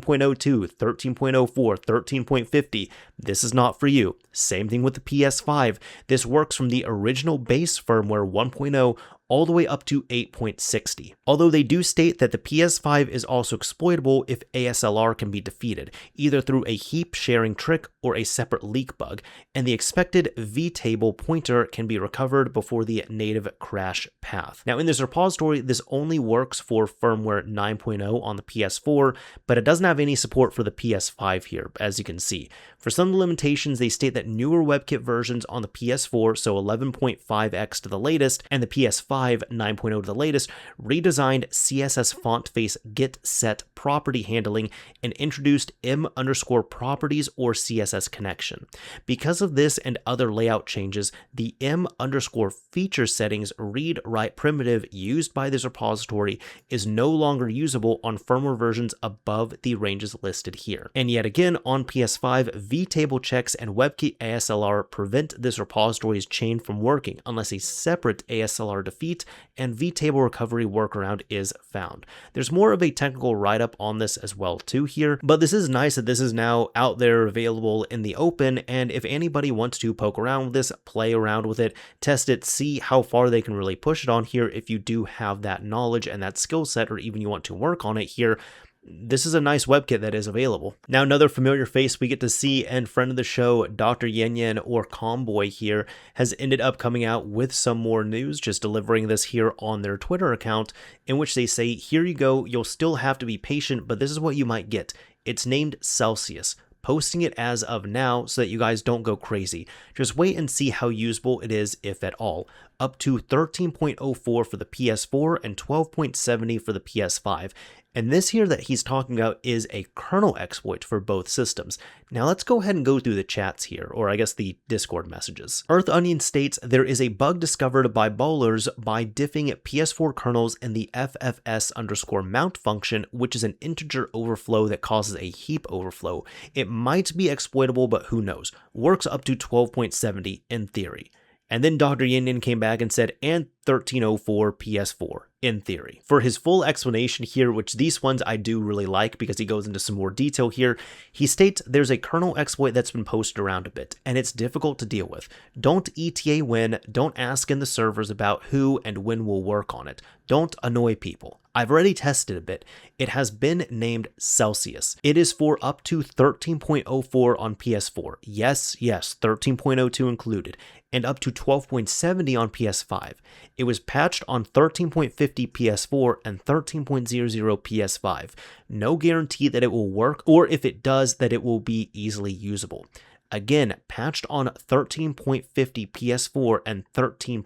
13.04, 13.50, this is not for you. Same thing with the PS5. This works from the original base firmware 1.0 all the way up to 8.60. Although they do state that the PS5 is also exploitable if ASLR can be defeated, either through a heap sharing trick or a separate leak bug, and the expected vtable pointer can be recovered before the native crash path. Now in this repository, this only works for firmware 9.0 on the PS4, but it doesn't have any support for the PS5 here, as you can see. For some of the limitations, they state that newer WebKit versions on the PS4, so 11.5x to the latest, and the PS5 PS5 9.0 the latest, redesigned CSSFontFace get set property handling and introduced m_properties or CSS connection. Because of this and other layout changes, the m_feature settings read-write primitive used by this repository is no longer usable on firmware versions above the ranges listed here. And yet again, on PS5, vtable checks and WebKit ASLR prevent this repository's chain from working unless a separate ASLR defeat and vtable recovery workaround is found. There's more of a technical write-up on this as well too here, but this is nice that this is now out there available in the open, and if anybody wants to poke around with this, play around with it, test it, see how far they can really push it on here if you do have that knowledge and that skill set, or even you want to work on it here, this is a nice WebKit that is available. Now, another familiar face we get to see, and friend of the show, Dr. Yen Yen or Comboy here, has ended up coming out with some more news, just delivering this here on their Twitter account, in which they say, here you go, you'll still have to be patient, but this is what you might get. It's named Celsius. Posting it as of now so that you guys don't go crazy. Just wait and see how usable it is, if at all. Up to 13.04 for the PS4 and 12.70 for the PS5. And this here that he's talking about is a kernel exploit for both systems. Now let's go ahead and go through the chats here, or I guess the Discord messages. Earth Onion states, there is a bug discovered by bowlers by diffing PS4 kernels in the ffs_mount function, which is an integer overflow that causes a heap overflow. It might be exploitable, but who knows. Works up to 12.70 in theory. And then Dr. Yin Yin came back and said, and 1304 PS4, in theory. For his full explanation here, which these ones I do really like because he goes into some more detail here, he states there's a kernel exploit that's been posted around a bit, and it's difficult to deal with. Don't ETA when, don't ask in the servers about who and when we'll work on it. Don't annoy people. I've already tested a bit. It has been named Celsius. It is for up to 13.04 on PS4. Yes, 13.02 included, and up to 12.70 on PS5. It was patched on 13.50 PS4 and 13.00 PS5. No guarantee that it will work, or if it does, that it will be easily usable. Again, patched on 13.50 PS4 and 13.00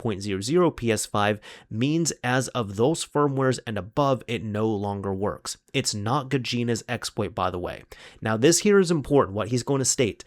PS5 means as of those firmwares and above, it no longer works. It's not Gajina's exploit, by the way. Now, this here is important, what he's going to state.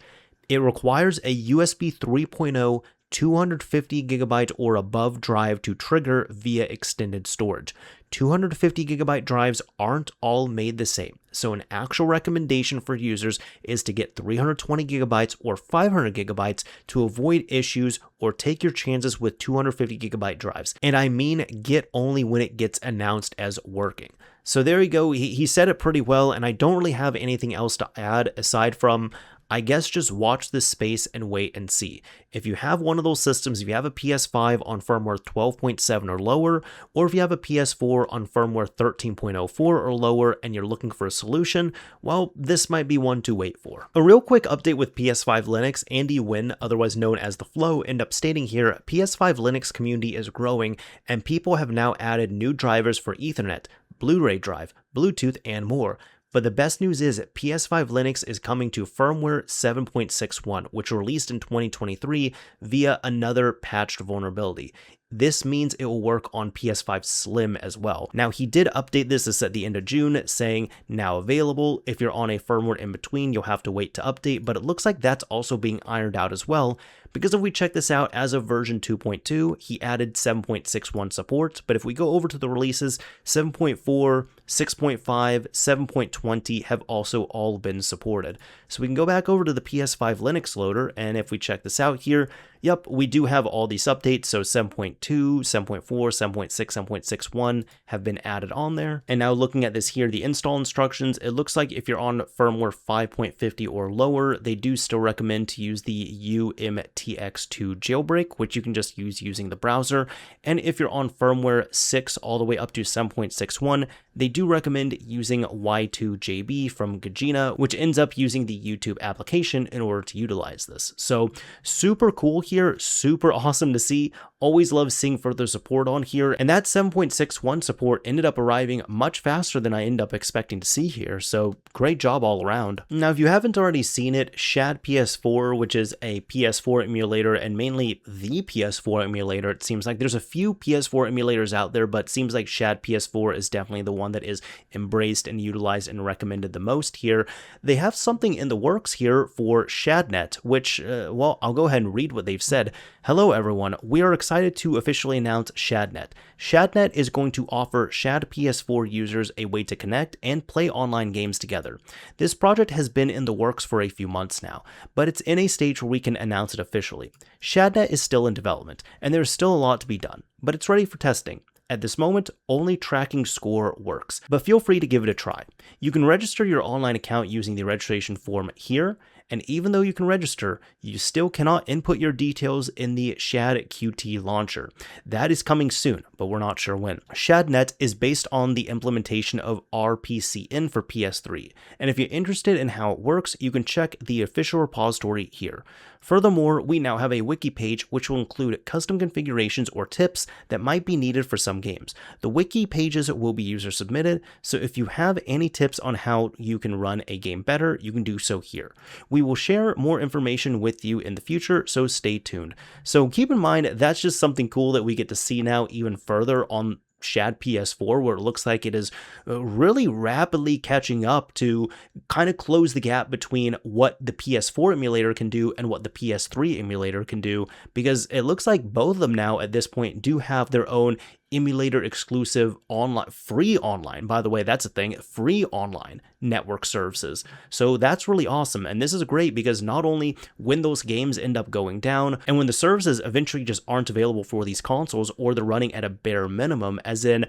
It requires a USB 3.0 250GB or above drive to trigger via extended storage. 250GB drives aren't all made the same, so an actual recommendation for users is to get 320GB or 500GB to avoid issues, or take your chances with 250GB drives. And I mean get only when it gets announced as working. So there you go, he said it pretty well, and I don't really have anything else to add aside from, I guess just watch this space and wait and see. If you have one of those systems, if you have a PS5 on firmware 12.7 or lower, or if you have a PS4 on firmware 13.04 or lower and you're looking for a solution, well, this might be one to wait for. A real quick update with PS5 Linux, Andy Wynn, otherwise known as The Flow, ended up stating here, PS5 Linux community is growing and people have now added new drivers for Ethernet, Blu-ray drive, Bluetooth, and more. But the best news is that PS5 Linux is coming to firmware 7.61, which released in 2023 via another patched vulnerability. This means it will work on PS5 Slim as well. Now, he did update this at the end of June, saying now available. If you're on a firmware in between, you'll have to wait to update, but it looks like that's also being ironed out as well. Because if we check this out, as of version 2.2, he added 7.61 support, but if we go over to the releases, 7.4, 6.5, 7.20 have also all been supported. So we can go back over to the PS5 Linux loader, and if we check this out here, yep, we do have all these updates, so 7.2, 7.4, 7.6, 7.61 have been added on there. And now looking at this here, the install instructions, it looks like if you're on firmware 5.50 or lower, they do still recommend to use the UMTX2 jailbreak, which you can just use using the browser. And if you're on firmware 6 all the way up to 7.61, they do recommend using Y2JB from Gajina, which ends up using the YouTube application in order to utilize this. So super cool here, super awesome to see. Always love seeing further support on here, and that 7.61 support ended up arriving much faster than I ended up expecting to see here, so great job all around. Now, if you haven't already seen it, shadPS4, which is a PS4 emulator and mainly the PS4 emulator, it seems like there's a few PS4 emulators out there, but it seems like shadPS4 is definitely the one that is embraced and utilized and recommended the most here. They have something in the works here for shadNet, which, well, I'll go ahead and read what they've said. Hello everyone, we are excited to officially announce shadNet. shadNet is going to offer shadPS4 users a way to connect and play online games together. This project has been in the works for a few months now, but it's in a stage where we can announce it officially. shadNet is still in development, and there's still a lot to be done, but it's ready for testing. At this moment, only tracking score works, but feel free to give it a try. You can register your online account using the registration form here, and even though you can register, you still cannot input your details in the shadQT launcher. That is coming soon, but we're not sure when. shadNet is based on the implementation of RPCN for PS3, and if you're interested in how it works, you can check the official repository here. Furthermore, we now have a wiki page which will include custom configurations or tips that might be needed for some games. The wiki pages will be user submitted, so if you have any tips on how you can run a game better, you can do so here. We will share more information with you in the future, so stay tuned. So keep in mind, that's just something cool that we get to see now even further on shadPS4, where it looks like it is really rapidly catching up to kind of close the gap between what the PS4 emulator can do and what the PS3 emulator can do, because it looks like both of them now at this point do have their own emulator exclusive online, free online, by the way, that's a thing, free online network services. So that's really awesome. And this is great because not only when those games end up going down and when the services eventually just aren't available for these consoles, or they're running at a bare minimum, as in,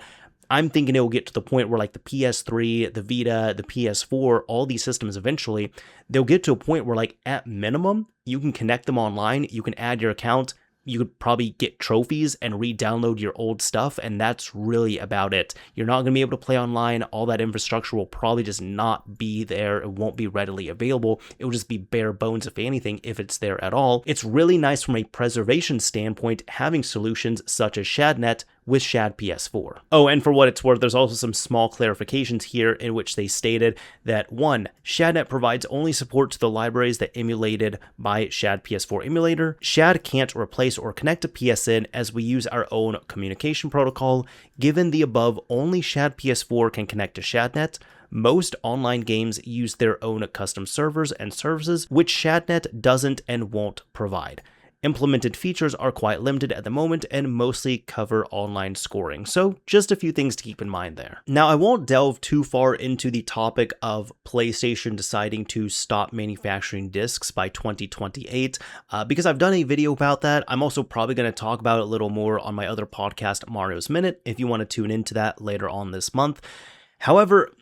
I'm thinking it will get to the point where like the PS3, the Vita, the PS4, all these systems eventually, they'll get to a point where like at minimum, you can connect them online, you can add your account, you could probably get trophies and re-download your old stuff, and that's really about it. You're not going to be able to play online. All that infrastructure will probably just not be there. It won't be readily available. It will just be bare bones, if anything, if it's there at all. It's really nice from a preservation standpoint having solutions such as shadNet with shadPS4. Oh, and for what it's worth, there's also some small clarifications here in which they stated that 1. shadNet provides only support to the libraries that emulated by shadPS4 Emulator. Shad can't replace or connect to PSN as we use our own communication protocol. Given the above, only shadPS4 can connect to shadNet. Most online games use their own custom servers and services, which shadNet doesn't and won't provide. Implemented features are quite limited at the moment and mostly cover online scoring, so just a few things to keep in mind there. Now, I won't delve too far into the topic of PlayStation deciding to stop manufacturing discs by 2028, because I've done a video about that. I'm also probably going to talk about it a little more on my other podcast, Mario's Minute, if you want to tune into that later on this month. However,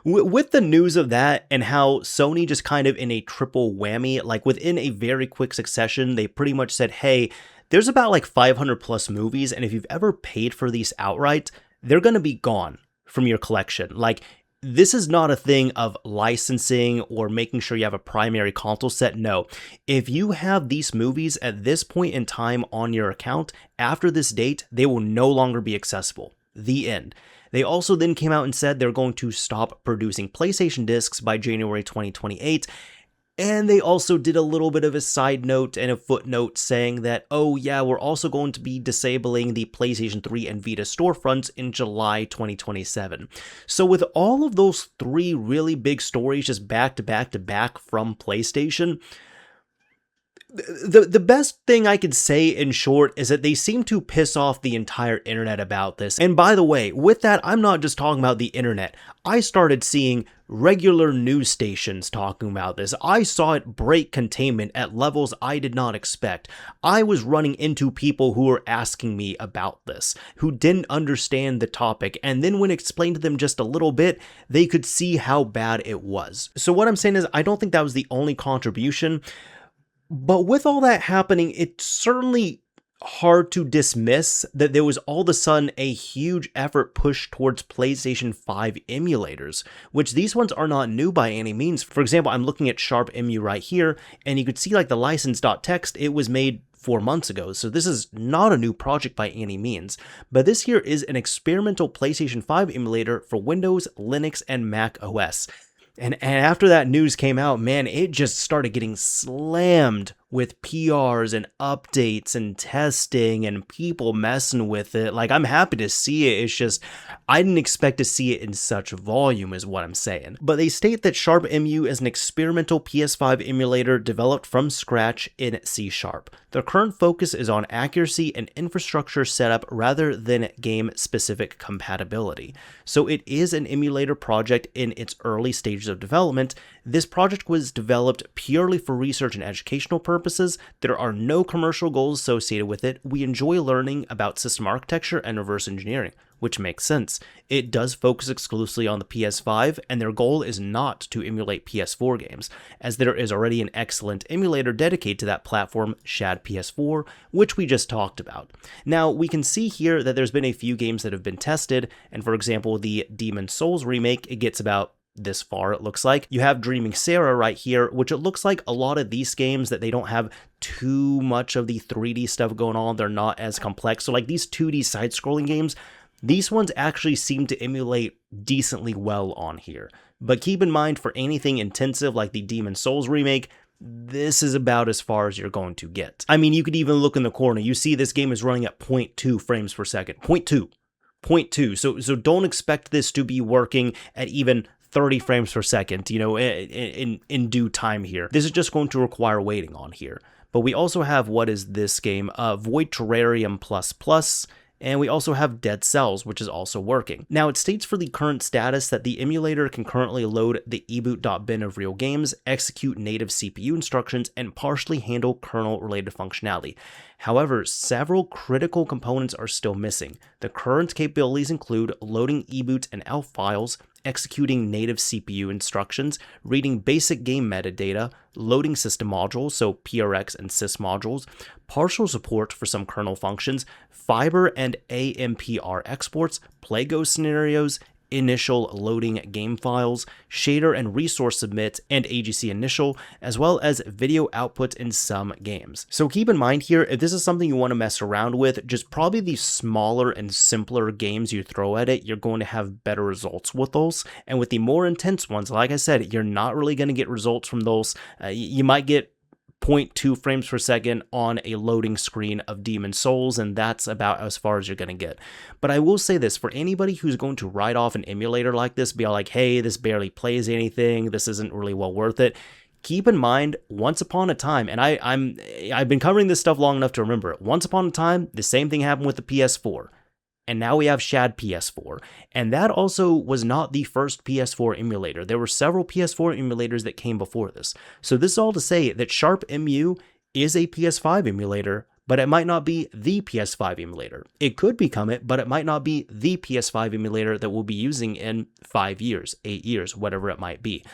with the news of that and how Sony just kind of in a triple whammy, like within a very quick succession, they pretty much said, hey, there's about like 500 plus movies, and if you've ever paid for these outright, they're going to be gone from your collection. Like, this is not a thing of licensing or making sure you have a primary console set. No, if you have these movies at this point in time on your account, after this date, they will no longer be accessible. The end. They also then came out and said they're going to stop producing PlayStation discs by January 2028. And they also did a little bit of a side note and a footnote saying that, oh yeah, we're also going to be disabling the PlayStation 3 and Vita storefronts in July 2027. So with all of those three really big stories just back to back to back from PlayStation, the best thing I could say in short is that they seem to piss off the entire internet about this. And by the way, with that, I'm not just talking about the internet. I started seeing regular news stations talking about this. I saw it break containment at levels I did not expect. I was running into people who were asking me about this, who didn't understand the topic, and then when explained to them just a little bit, they could see how bad it was. So what I'm saying is, I don't think that was the only contribution. But with all that happening, it's certainly hard to dismiss that there was all of a sudden a huge effort pushed towards PlayStation 5 emulators, which these ones are not new by any means. For example, I'm looking at SharpEmu right here, and you could see like the license.txt, it was made 4 months ago, so this is not a new project by any means. But this here is an experimental PlayStation 5 emulator for Windows, Linux, and Mac OS. And after that news came out, man, it just started getting slammed with PRs and updates and testing and people messing with it. Like, I'm happy to see it. It's just, I didn't expect to see it in such volume is what I'm saying. But they state that SharpEmu is an experimental PS5 emulator developed from scratch in C#. Their current focus is on accuracy and infrastructure setup rather than game-specific compatibility. So it is an emulator project in its early stages of development. This project was developed purely for research and educational purposes. There are no commercial goals associated with it. We enjoy learning about system architecture and reverse engineering, which makes sense. It does focus exclusively on the PS5, and their goal is not to emulate PS4 games, as there is already an excellent emulator dedicated to that platform, shadPS4, which we just talked about. Now, we can see here that there's been a few games that have been tested, and for example, the Demon's Souls remake, it gets about this far, it looks like. You have Dreaming Sarah right here, which it looks like a lot of these games that they don't have too much of the 3D stuff going on, they're not as complex. So like these 2D side-scrolling games, these ones actually seem to emulate decently well on here. But keep in mind, for anything intensive like the Demon's Souls remake, this is about as far as you're going to get. I mean, you could even look in the corner. You see this game is running at 0.2 frames per second. 0.2. So don't expect this to be working at even 30 frames per second, you know, in due time here. This is just going to require waiting on here. But we also have, what is this game? Void Terrarium Plus, and we also have Dead Cells, which is also working. Now, it states for the current status that the emulator can currently load the eboot.bin of real games, execute native CPU instructions, and partially handle kernel-related functionality. However, several critical components are still missing. The current capabilities include loading eboot and ELF files, executing native CPU instructions, reading basic game metadata, loading system modules, so PRX and sys modules, partial support for some kernel functions, fiber and AMPR exports, Plago scenarios, initial loading game files, shader and resource submit, and AGC initial, as well as video output in some games. So keep in mind here, if this is something you want to mess around with, just probably the smaller and simpler games you throw at it, you're going to have better results with those. And with the more intense ones, like I said, you're not really going to get results from those. You might get 0.2 frames per second on a loading screen of Demon's Souls, and that's about as far as you're going to get. But I will say this, for anybody who's going to write off an emulator like this, be all like, hey, this barely plays anything, this isn't really well worth it, keep in mind, once upon a time, and I've been covering this stuff long enough to remember it, once upon a time, the same thing happened with the PS4. And now we have shadPS4. And that also was not the first PS4 emulator. There were several PS4 emulators that came before this. So this is all to say that SharpEmu is a PS5 emulator, but it might not be the PS5 emulator. It could become it, but it might not be the PS5 emulator that we'll be using in 5 years, 8 years, whatever it might be.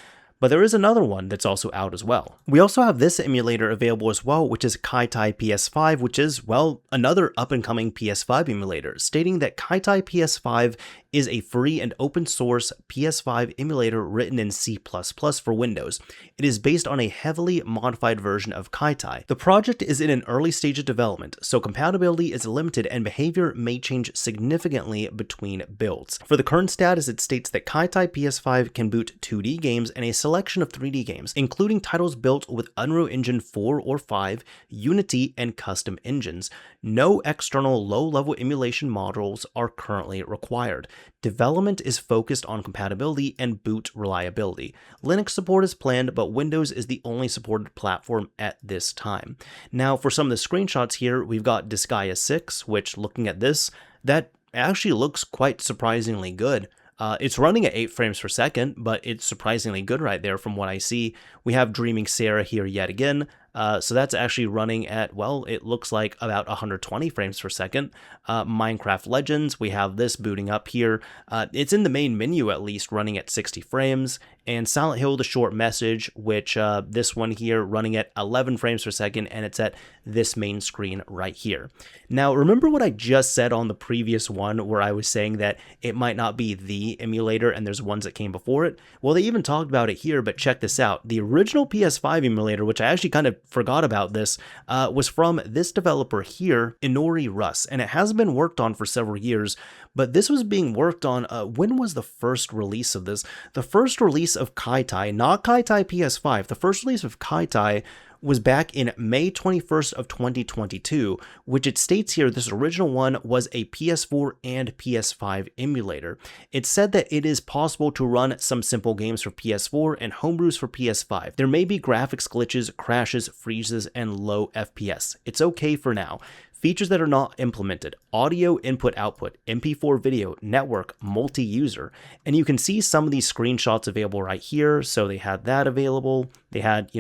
But there is another one that's also out as well. We also have this emulator available as well, which is KytyPS5, which is, well, another up-and-coming PS5 emulator, stating that KytyPS5 is a free and open source PS5 emulator written in C++ for Windows. It is based on a heavily modified version of Kyty. The project is in an early stage of development, so compatibility is limited and behavior may change significantly between builds. For the current status, it states that KytyPS5 can boot 2D games and a selection of 3D games, including titles built with Unreal Engine 4 or 5, Unity, and custom engines. No external low-level emulation modules are currently required. Development is focused on compatibility and boot reliability. Linux support is planned, but Windows is the only supported platform at this time. Now, for some of the screenshots here, we've got Disgaea 6, which, looking at this, that actually looks quite surprisingly good. It's running at 8 frames per second, but it's surprisingly good right there from what I see. We have Dreaming Sarah here yet again. So that's actually running at, well, it looks like about 120 frames per second. Minecraft Legends, we have this booting up here. It's in the main menu at least, running at 60 frames. And Silent Hill: The Short Message, which this one here running at 11 frames per second, and it's at this main screen right here. Now, remember what I just said on the previous one where I was saying that it might not be the emulator and there's ones that came before it? Well, they even talked about it here, but check this out. The original PS5 emulator, which I actually kind of forgot about this, was from this developer here, Inori Russ, and it has been worked on for several years, but this was being worked on, when was the first release of this? The first release of KytyPS, not KytyPS5, the first release of KytyPS was back in May 21st of 2022, which it states here this original one was a PS4 and PS5 emulator. It said that it is possible to run some simple games for PS4 and homebrews for PS5. There may be graphics glitches, crashes, freezes, and low FPS. It's okay for now. Features that are not implemented: audio input-output, MP4 video, network, multi-user. And you can see some of these screenshots available right here. So they had that available. They had,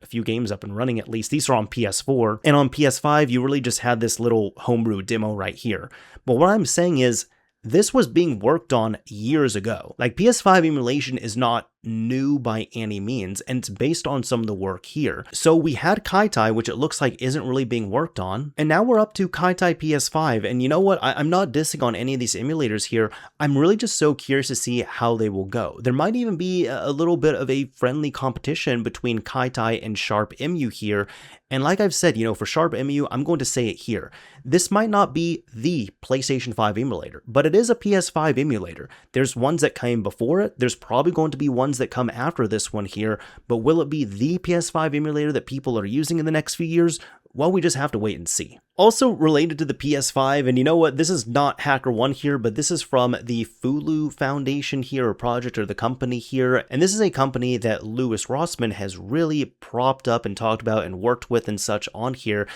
a few games up and running at least. These are on PS4. And on PS5, you really just had this little homebrew demo right here. But what I'm saying is, this was being worked on years ago. Like, PS5 emulation is not new by any means, and it's based on some of the work here. So we had KytyPS, which it looks like isn't really being worked on, and now we're up to KytyPS5. And you know what? I'm not dissing on any of these emulators here. I'm really just so curious to see how they will go. There might even be a little bit of a friendly competition between KytyPS and SharpEmu here. And like I've said, for SharpEmu, I'm going to say it here. This might not be the PlayStation 5 emulator, but it is a PS5 emulator. There's ones that came before it. There's probably going to be ones that come after this one here, but will it be the PS5 emulator that people are using in the next few years? Well, we just have to wait and see. Also related to the PS5, and you know what, this is not HackerOne here, but this is from the FULU Foundation here, or project, or the company here, and this is a company that Louis Rossmann has really propped up and talked about and worked with and such on here.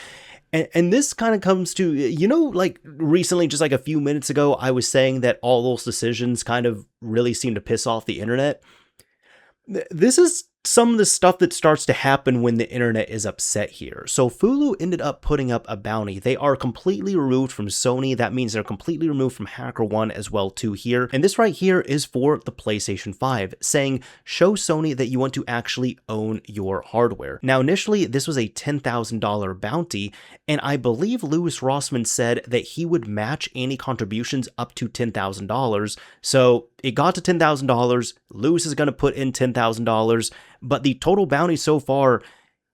And this kind of comes to, like recently, just like a few minutes ago, I was saying that all those decisions kind of really seem to piss off the internet. This is some of the stuff that starts to happen when the internet is upset here. So FULU ended up putting up a bounty. They are completely removed from Sony. That means they're completely removed from HackerOne as well too here. And this right here is for the PlayStation 5, saying, show Sony that you want to actually own your hardware. Now, initially, this was a $10,000 bounty, and I believe Louis Rossmann said that he would match any contributions up to $10,000. So it got to $10,000. Louis is going to put in $10,000. But the total bounty so far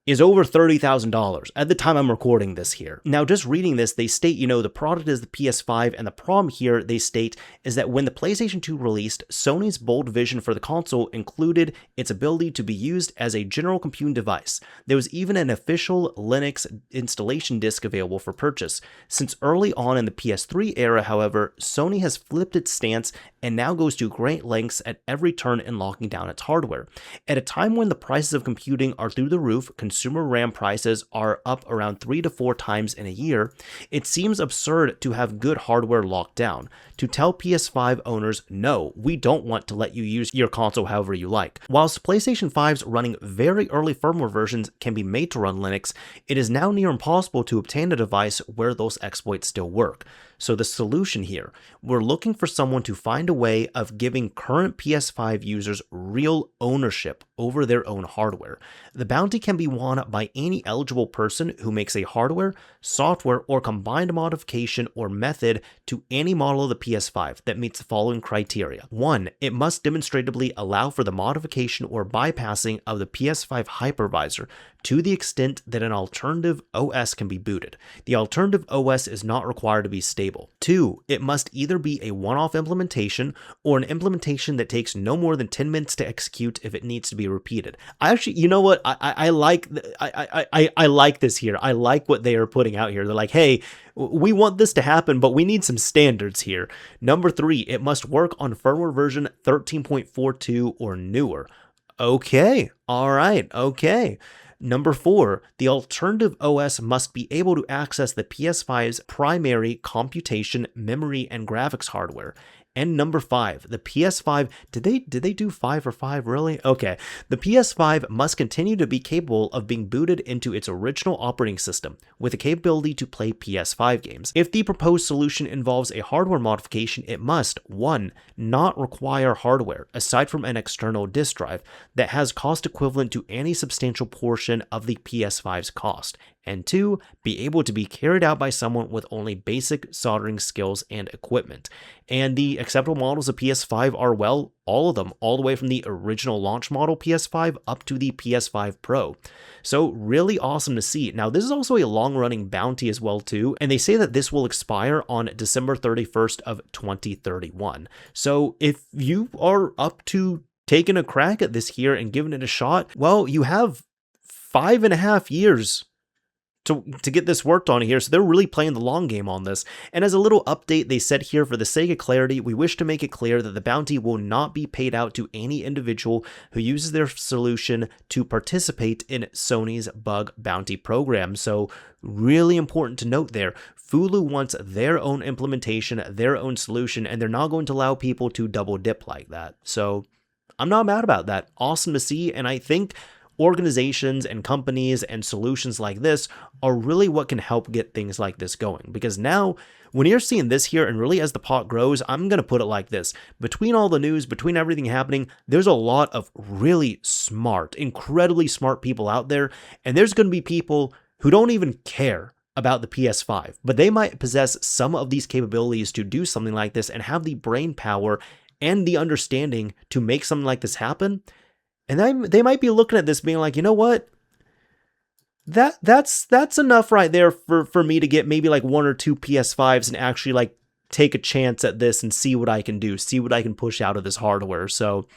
is over $30,000 at the time I'm recording this here. Now, just reading this, they state, the product is the PS5, and the problem here, they state, is that when the PlayStation 2 released, Sony's bold vision for the console included its ability to be used as a general computing device. There was even an official Linux installation disk available for purchase. Since early on in the PS3 era, however, Sony has flipped its stance and now goes to great lengths at every turn in locking down its hardware. At a time when the prices of computing are through the roof, consumer RAM prices are up around 3 to 4 times in a year, it seems absurd to have good hardware locked down. To tell PS5 owners, no, we don't want to let you use your console however you like. Whilst PlayStation 5's running very early firmware versions can be made to run Linux, it is now near impossible to obtain a device where those exploits still work. So the solution here, we're looking for someone to find a way of giving current PS5 users real ownership over their own hardware. The bounty can be won by any eligible person who makes a hardware, software, or combined modification or method to any model of the PS5 that meets the following criteria. 1. It must demonstrably allow for the modification or bypassing of the PS5 hypervisor to the extent that an alternative OS can be booted. The alternative OS is not required to be stable. 2. It must either be a one-off implementation or an implementation that takes no more than 10 minutes to execute if it needs to be repeated. I actually, you know what? I like this here. I like what they are putting out here. They're like, hey, we want this to happen, but we need some standards here. Number 3, it must work on firmware version 13.42 or newer. Okay, all right, okay. Number 4, the alternative OS must be able to access the PS5's primary computation, memory, and graphics hardware. And number 5, the PS5, did they do 5 or 5 really? Okay, the PS5 must continue to be capable of being booted into its original operating system with the capability to play PS5 games. If the proposed solution involves a hardware modification, it must 1. Not require hardware, aside from an external disk drive, that has cost equivalent to any substantial portion of the PS5's cost. And 2, be able to be carried out by someone with only basic soldering skills and equipment. And the acceptable models of PS5 are, well, all of them, all the way from the original launch model PS5 up to the PS5 Pro. So really awesome to see. Now, this is also a long-running bounty as well, too, and they say that this will expire on December 31st of 2031. So if you are up to taking a crack at this here and giving it a shot, well, you have 5.5 years to get this worked on here, so they're really playing the long game on this. And as a little update, they said here, for the sake of clarity, we wish to make it clear that the bounty will not be paid out to any individual who uses their solution to participate in Sony's bug bounty program. So really important to note there, FULU wants their own implementation, their own solution, and they're not going to allow people to double dip like that. So I'm not mad about that. Awesome to see, and I think organizations and companies and solutions like this are really what can help get things like this going. Because now, when you're seeing this here, and really as the pot grows, I'm going to put it like this. Between all the news, between everything happening, there's a lot of really smart, incredibly smart people out there, and there's going to be people who don't even care about the PS5, but they might possess some of these capabilities to do something like this and have the brain power and the understanding to make something like this happen. And they might be looking at this being like, you know what? That's enough right there for me to get maybe like 1 or 2 PS5s and actually like take a chance at this and see what I can do, see what I can push out of this hardware. So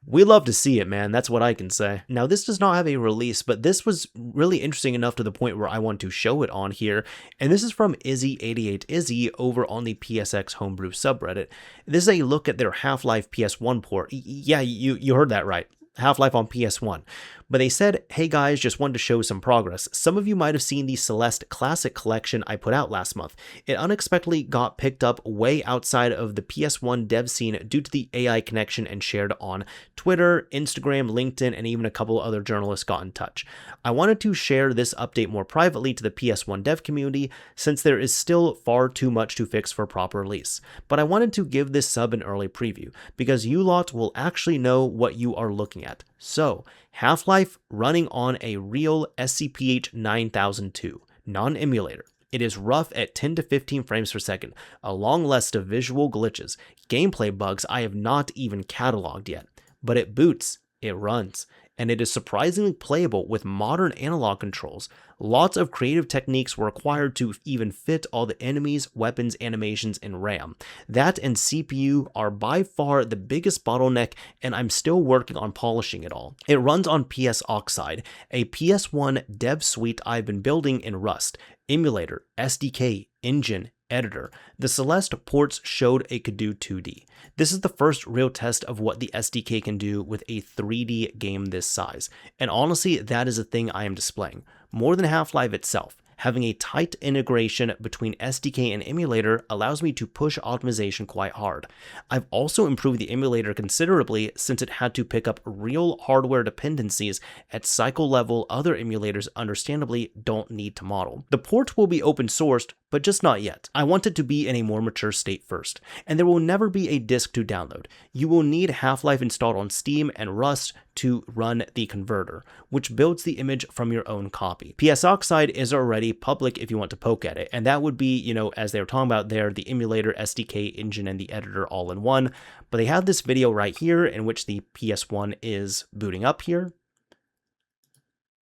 we love to see it, man. That's what I can say. Now, this does not have a release, but this was really interesting enough to the point where I want to show it on here. And this is from Izzy88Izzy over on the PSX Homebrew subreddit. This is a look at their Half-Life PS1 port. Yeah, you heard that right. Half-Life on PS1. But they said, hey guys, just wanted to show some progress. Some of you might have seen the Celeste Classic Collection I put out last month. It unexpectedly got picked up way outside of the PS1 dev scene due to the AI connection and shared on Twitter, Instagram, LinkedIn, and even a couple other journalists got in touch. I wanted to share this update more privately to the PS1 dev community since there is still far too much to fix for proper release. But I wanted to give this sub an early preview because you lot will actually know what you are looking at. So, Half-Life running on a real SCPH 9002, non-emulator. It is rough at 10 to 15 frames per second, a long list of visual glitches, gameplay bugs I have not even cataloged yet. But it boots, it runs, and it is surprisingly playable with modern analog controls. Lots of creative techniques were required to even fit all the enemies, weapons, animations, and RAM. That and CPU are by far the biggest bottleneck, and I'm still working on polishing it all. It runs on PS Oxide, a PS1 dev suite I've been building in Rust, emulator, SDK, engine, editor. The Celeste ports showed it could do 2D. This is the first real test of what the SDK can do with a 3D game this size. And honestly, that is a thing I am displaying. More than Half-Life itself, having a tight integration between SDK and emulator allows me to push optimization quite hard. I've also improved the emulator considerably since it had to pick up real hardware dependencies at cycle level other emulators understandably don't need to model. The port will be open sourced, but just not yet. I want it to be in a more mature state first, and there will never be a disk to download. You will need Half-Life installed on Steam and Rust to run the converter, which builds the image from your own copy. PS Oxide is already public if you want to poke at it, and that would be, as they were talking about there, the emulator, SDK, engine, and the editor all in one. But they have this video right here in which the PS1 is booting up here.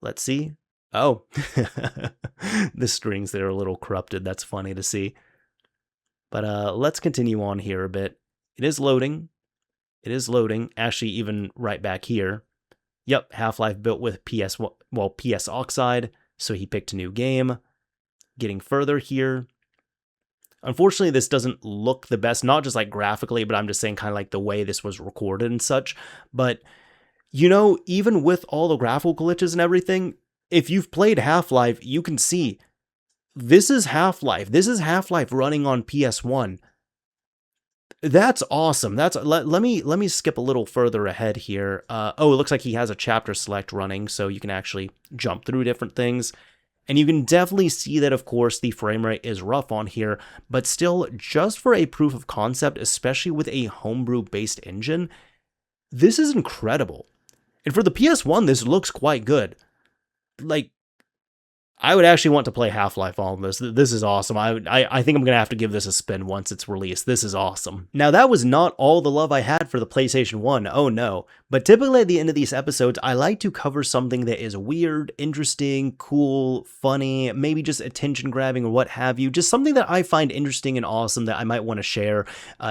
Let's see. Oh, the strings there are a little corrupted. That's funny to see. But let's continue on here a bit. It is loading. It is loading. Actually, even right back here. Yep, Half-Life built with PS Oxide. So he picked a new game. Getting further here. Unfortunately, this doesn't look the best, not just like graphically, but I'm just saying kind of like the way this was recorded and such. But, even with all the graphical glitches and everything, if you've played Half-Life, you can see this is Half-Life. This is Half-Life running on PS1. That's awesome. Let me skip a little further ahead here. It looks like he has a chapter select running, so you can actually jump through different things. And you can definitely see that, of course, the frame rate is rough on here, but still, just for a proof of concept, especially with a homebrew-based engine, this is incredible. And for the PS1, this looks quite good. Like, I would actually want to play Half-Life on this. This is awesome. I think I'm going to have to give this a spin once it's released. This is awesome. Now, that was not all the love I had for the PlayStation 1. Oh, no. But typically at the end of these episodes, I like to cover something that is weird, interesting, cool, funny, maybe just attention-grabbing or what have you. Just something that I find interesting and awesome that I might want to share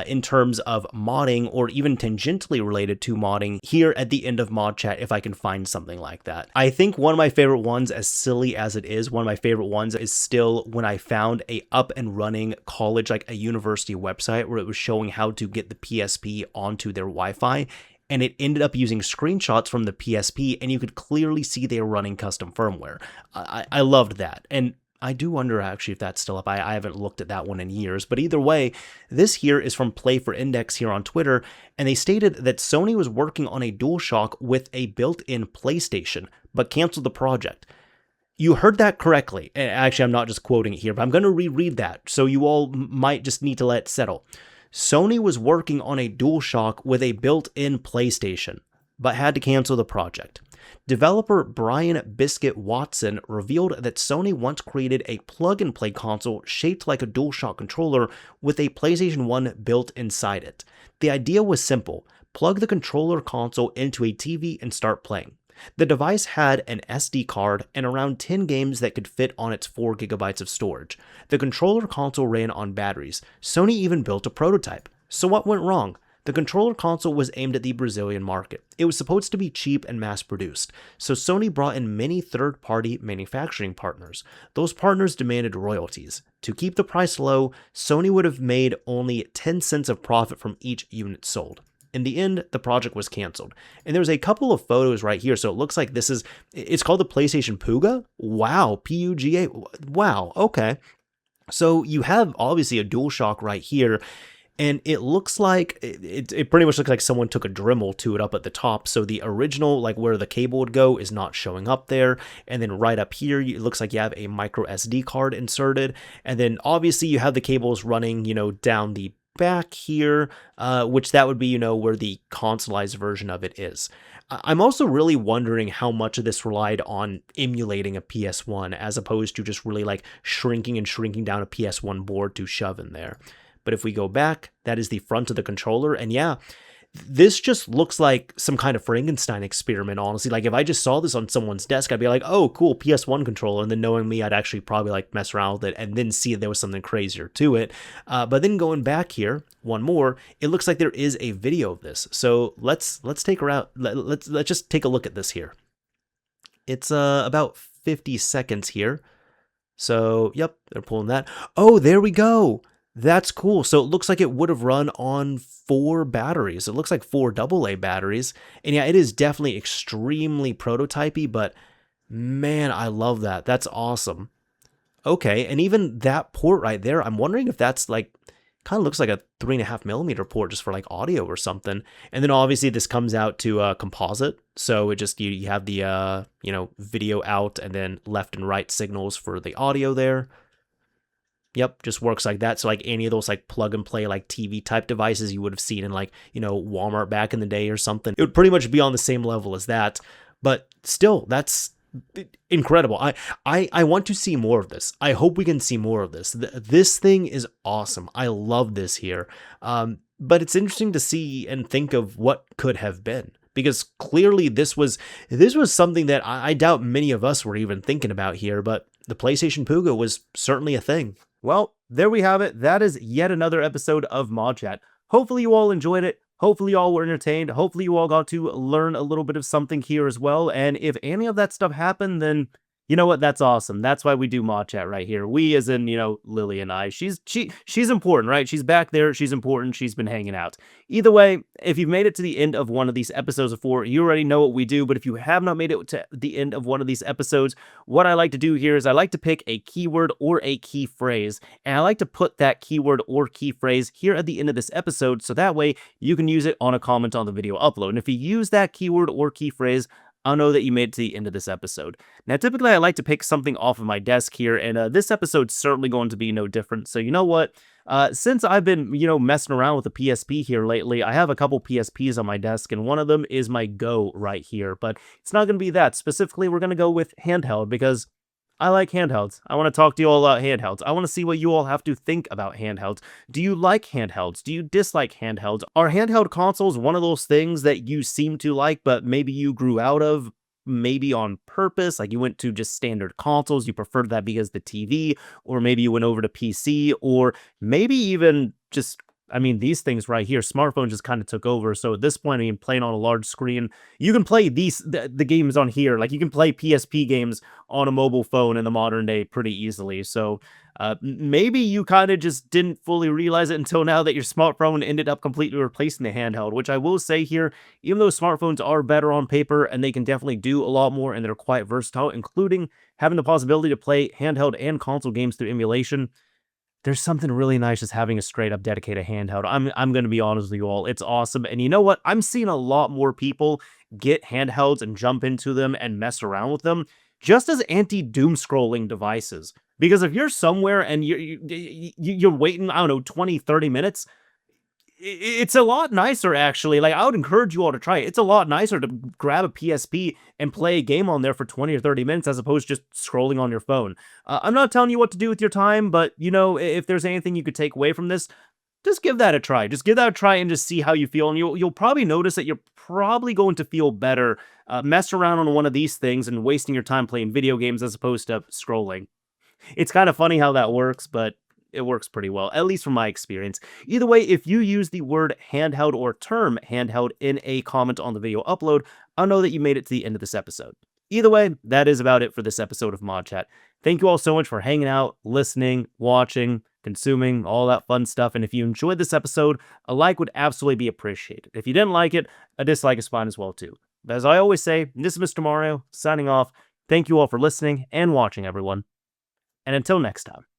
in terms of modding or even tangentially related to modding here at the end of ModChat if I can find something like that. I think one of my favorite ones, as silly as it is, one of my favorite ones is still when I found a up and running college, like a university website where it was showing how to get the PSP onto their Wi-Fi, and it ended up using screenshots from the PSP, and you could clearly see they were running custom firmware. I loved that, and I do wonder actually if that's still up. I haven't looked at that one in years, but either way, this here is from Play for Index here on Twitter, and they stated that Sony was working on a DualShock with a built-in PlayStation, but canceled the project. You heard that correctly. Actually, I'm not just quoting it here, but I'm going to reread that, so you all might just need to let it settle. Sony was working on a DualShock with a built-in PlayStation, but had to cancel the project. Developer Brian Biscuit Watson revealed that Sony once created a plug-and-play console shaped like a DualShock controller with a PlayStation 1 built inside it. The idea was simple: plug the controller console into a TV and start playing. The device had an SD card and around 10 games that could fit on its 4 GB of storage. The controller console ran on batteries. Sony even built a prototype. So what went wrong? The controller console was aimed at the Brazilian market. It was supposed to be cheap and mass-produced, so Sony brought in many third-party manufacturing partners. Those partners demanded royalties. To keep the price low, Sony would have made only 10 cents of profit from each unit sold. In the end, the project was canceled. And there's a couple of photos right here, so it looks like it's called the PlayStation Puga? Wow, P-U-G-A, wow, okay. So you have obviously a DualShock right here, and it looks like, it pretty much looks like someone took a Dremel to it up at the top, so the original, like where the cable would go, is not showing up there, and then right up here, it looks like you have a micro SD card inserted, and then obviously you have the cables running, down the back here, which that would be, where the consoleized version of it is. I'm also really wondering how much of this relied on emulating a PS1 as opposed to just really like shrinking down a PS1 board to shove in there. But if we go back, that is the front of the controller, and yeah, this just looks like some kind of Frankenstein experiment, honestly. Like, if I just saw this on someone's desk, I'd be like, oh, cool, PS1 controller, and then knowing me, I'd actually probably, like, mess around with it and then see if there was something crazier to it. But then going back here, one more, it looks like there is a video of this. So let's take her out. Let's just take a look at this here. It's about 50 seconds here. So, yep, they're pulling that. Oh, there we go. That's cool. So it looks like it would have run on 4 batteries. It looks like 4 AA batteries. And yeah, it is definitely extremely prototypey, but man, I love that. That's awesome. Okay, and even that port right there, I'm wondering if that's like, kind of looks like a 3.5mm port just for like audio or something. And then obviously this comes out to composite. So it just, you have the, video out and then left and right signals for the audio there. Yep, just works like that. So like any of those like plug and play like TV type devices you would have seen in like, Walmart back in the day or something, it would pretty much be on the same level as that. But still, that's incredible. I want to see more of this. I hope we can see more of this. This thing is awesome. I love this here. But it's interesting to see and think of what could have been, because clearly this was something that I doubt many of us were even thinking about here, but the PlayStation Puga was certainly a thing. Well, there we have it. That is yet another episode of ModChat. Hopefully you all enjoyed it. Hopefully you all were entertained. Hopefully you all got to learn a little bit of something here as well. And if any of that stuff happened, then you know what? That's awesome. That's why we do ModChat right here. We, as in, Lily and I. She's important, right? She's back there. She's important. She's been hanging out. Either way, if you've made it to the end of one of these episodes before, you already know what we do. But if you have not made it to the end of one of these episodes, what I like to do here is I like to pick a keyword or a key phrase, and I like to put that keyword or key phrase here at the end of this episode, so that way you can use it on a comment on the video upload. And if you use that keyword or key phrase, I'll know that you made it to the end of this episode. Now, typically, I like to pick something off of my desk here, and this episode's certainly going to be no different. So, you know what? Since I've been, messing around with the PSP here lately, I have a couple PSPs on my desk, and one of them is my Go right here. But it's not going to be that. Specifically, we're going to go with handheld, because I like handhelds. I want to talk to you all about handhelds. I want to see what you all have to think about handhelds. Do you like handhelds? Do you dislike handhelds? Are handheld consoles one of those things that you seem to like, but maybe you grew out of? Maybe on purpose, like you went to just standard consoles, you preferred that because the TV, or maybe you went over to PC, or maybe even just, I mean, these things right here, smartphones just kind of took over. So at this point, I mean, playing on a large screen, you can play the games on here. Like you can play PSP games on a mobile phone in the modern day pretty easily. So maybe you kind of just didn't fully realize it until now that your smartphone ended up completely replacing the handheld, which I will say here, even though smartphones are better on paper and they can definitely do a lot more and they're quite versatile, including having the possibility to play handheld and console games through emulation, there's something really nice just having a straight up dedicated handheld. I'm going to be honest with you all. It's awesome. And you know what? I'm seeing a lot more people get handhelds and jump into them and mess around with them just as anti-doom scrolling devices. Because if you're somewhere and you're waiting, I don't know, 20, 30 minutes, it's a lot nicer, actually. Like, I would encourage you all to try it. It's a lot nicer to grab a PSP and play a game on there for 20 or 30 minutes as opposed to just scrolling on your phone. I'm not telling you what to do with your time, but, you know, if there's anything you could take away from this, just give that a try. Just give that a try and just see how you feel. And you'll probably notice that you're probably going to feel better mess around on one of these things and wasting your time playing video games as opposed to scrolling. It's kind of funny how that works, but it works pretty well, at least from my experience. Either way, if you use the word handheld or term handheld in a comment on the video upload, I'll know that you made it to the end of this episode. Either way, that is about it for this episode of ModChat. Thank you all so much for hanging out, listening, watching, consuming, all that fun stuff. And if you enjoyed this episode, a like would absolutely be appreciated. If you didn't like it, a dislike is fine as well too. But as I always say, this is Mr. Mario, signing off. Thank you all for listening and watching, everyone. And until next time.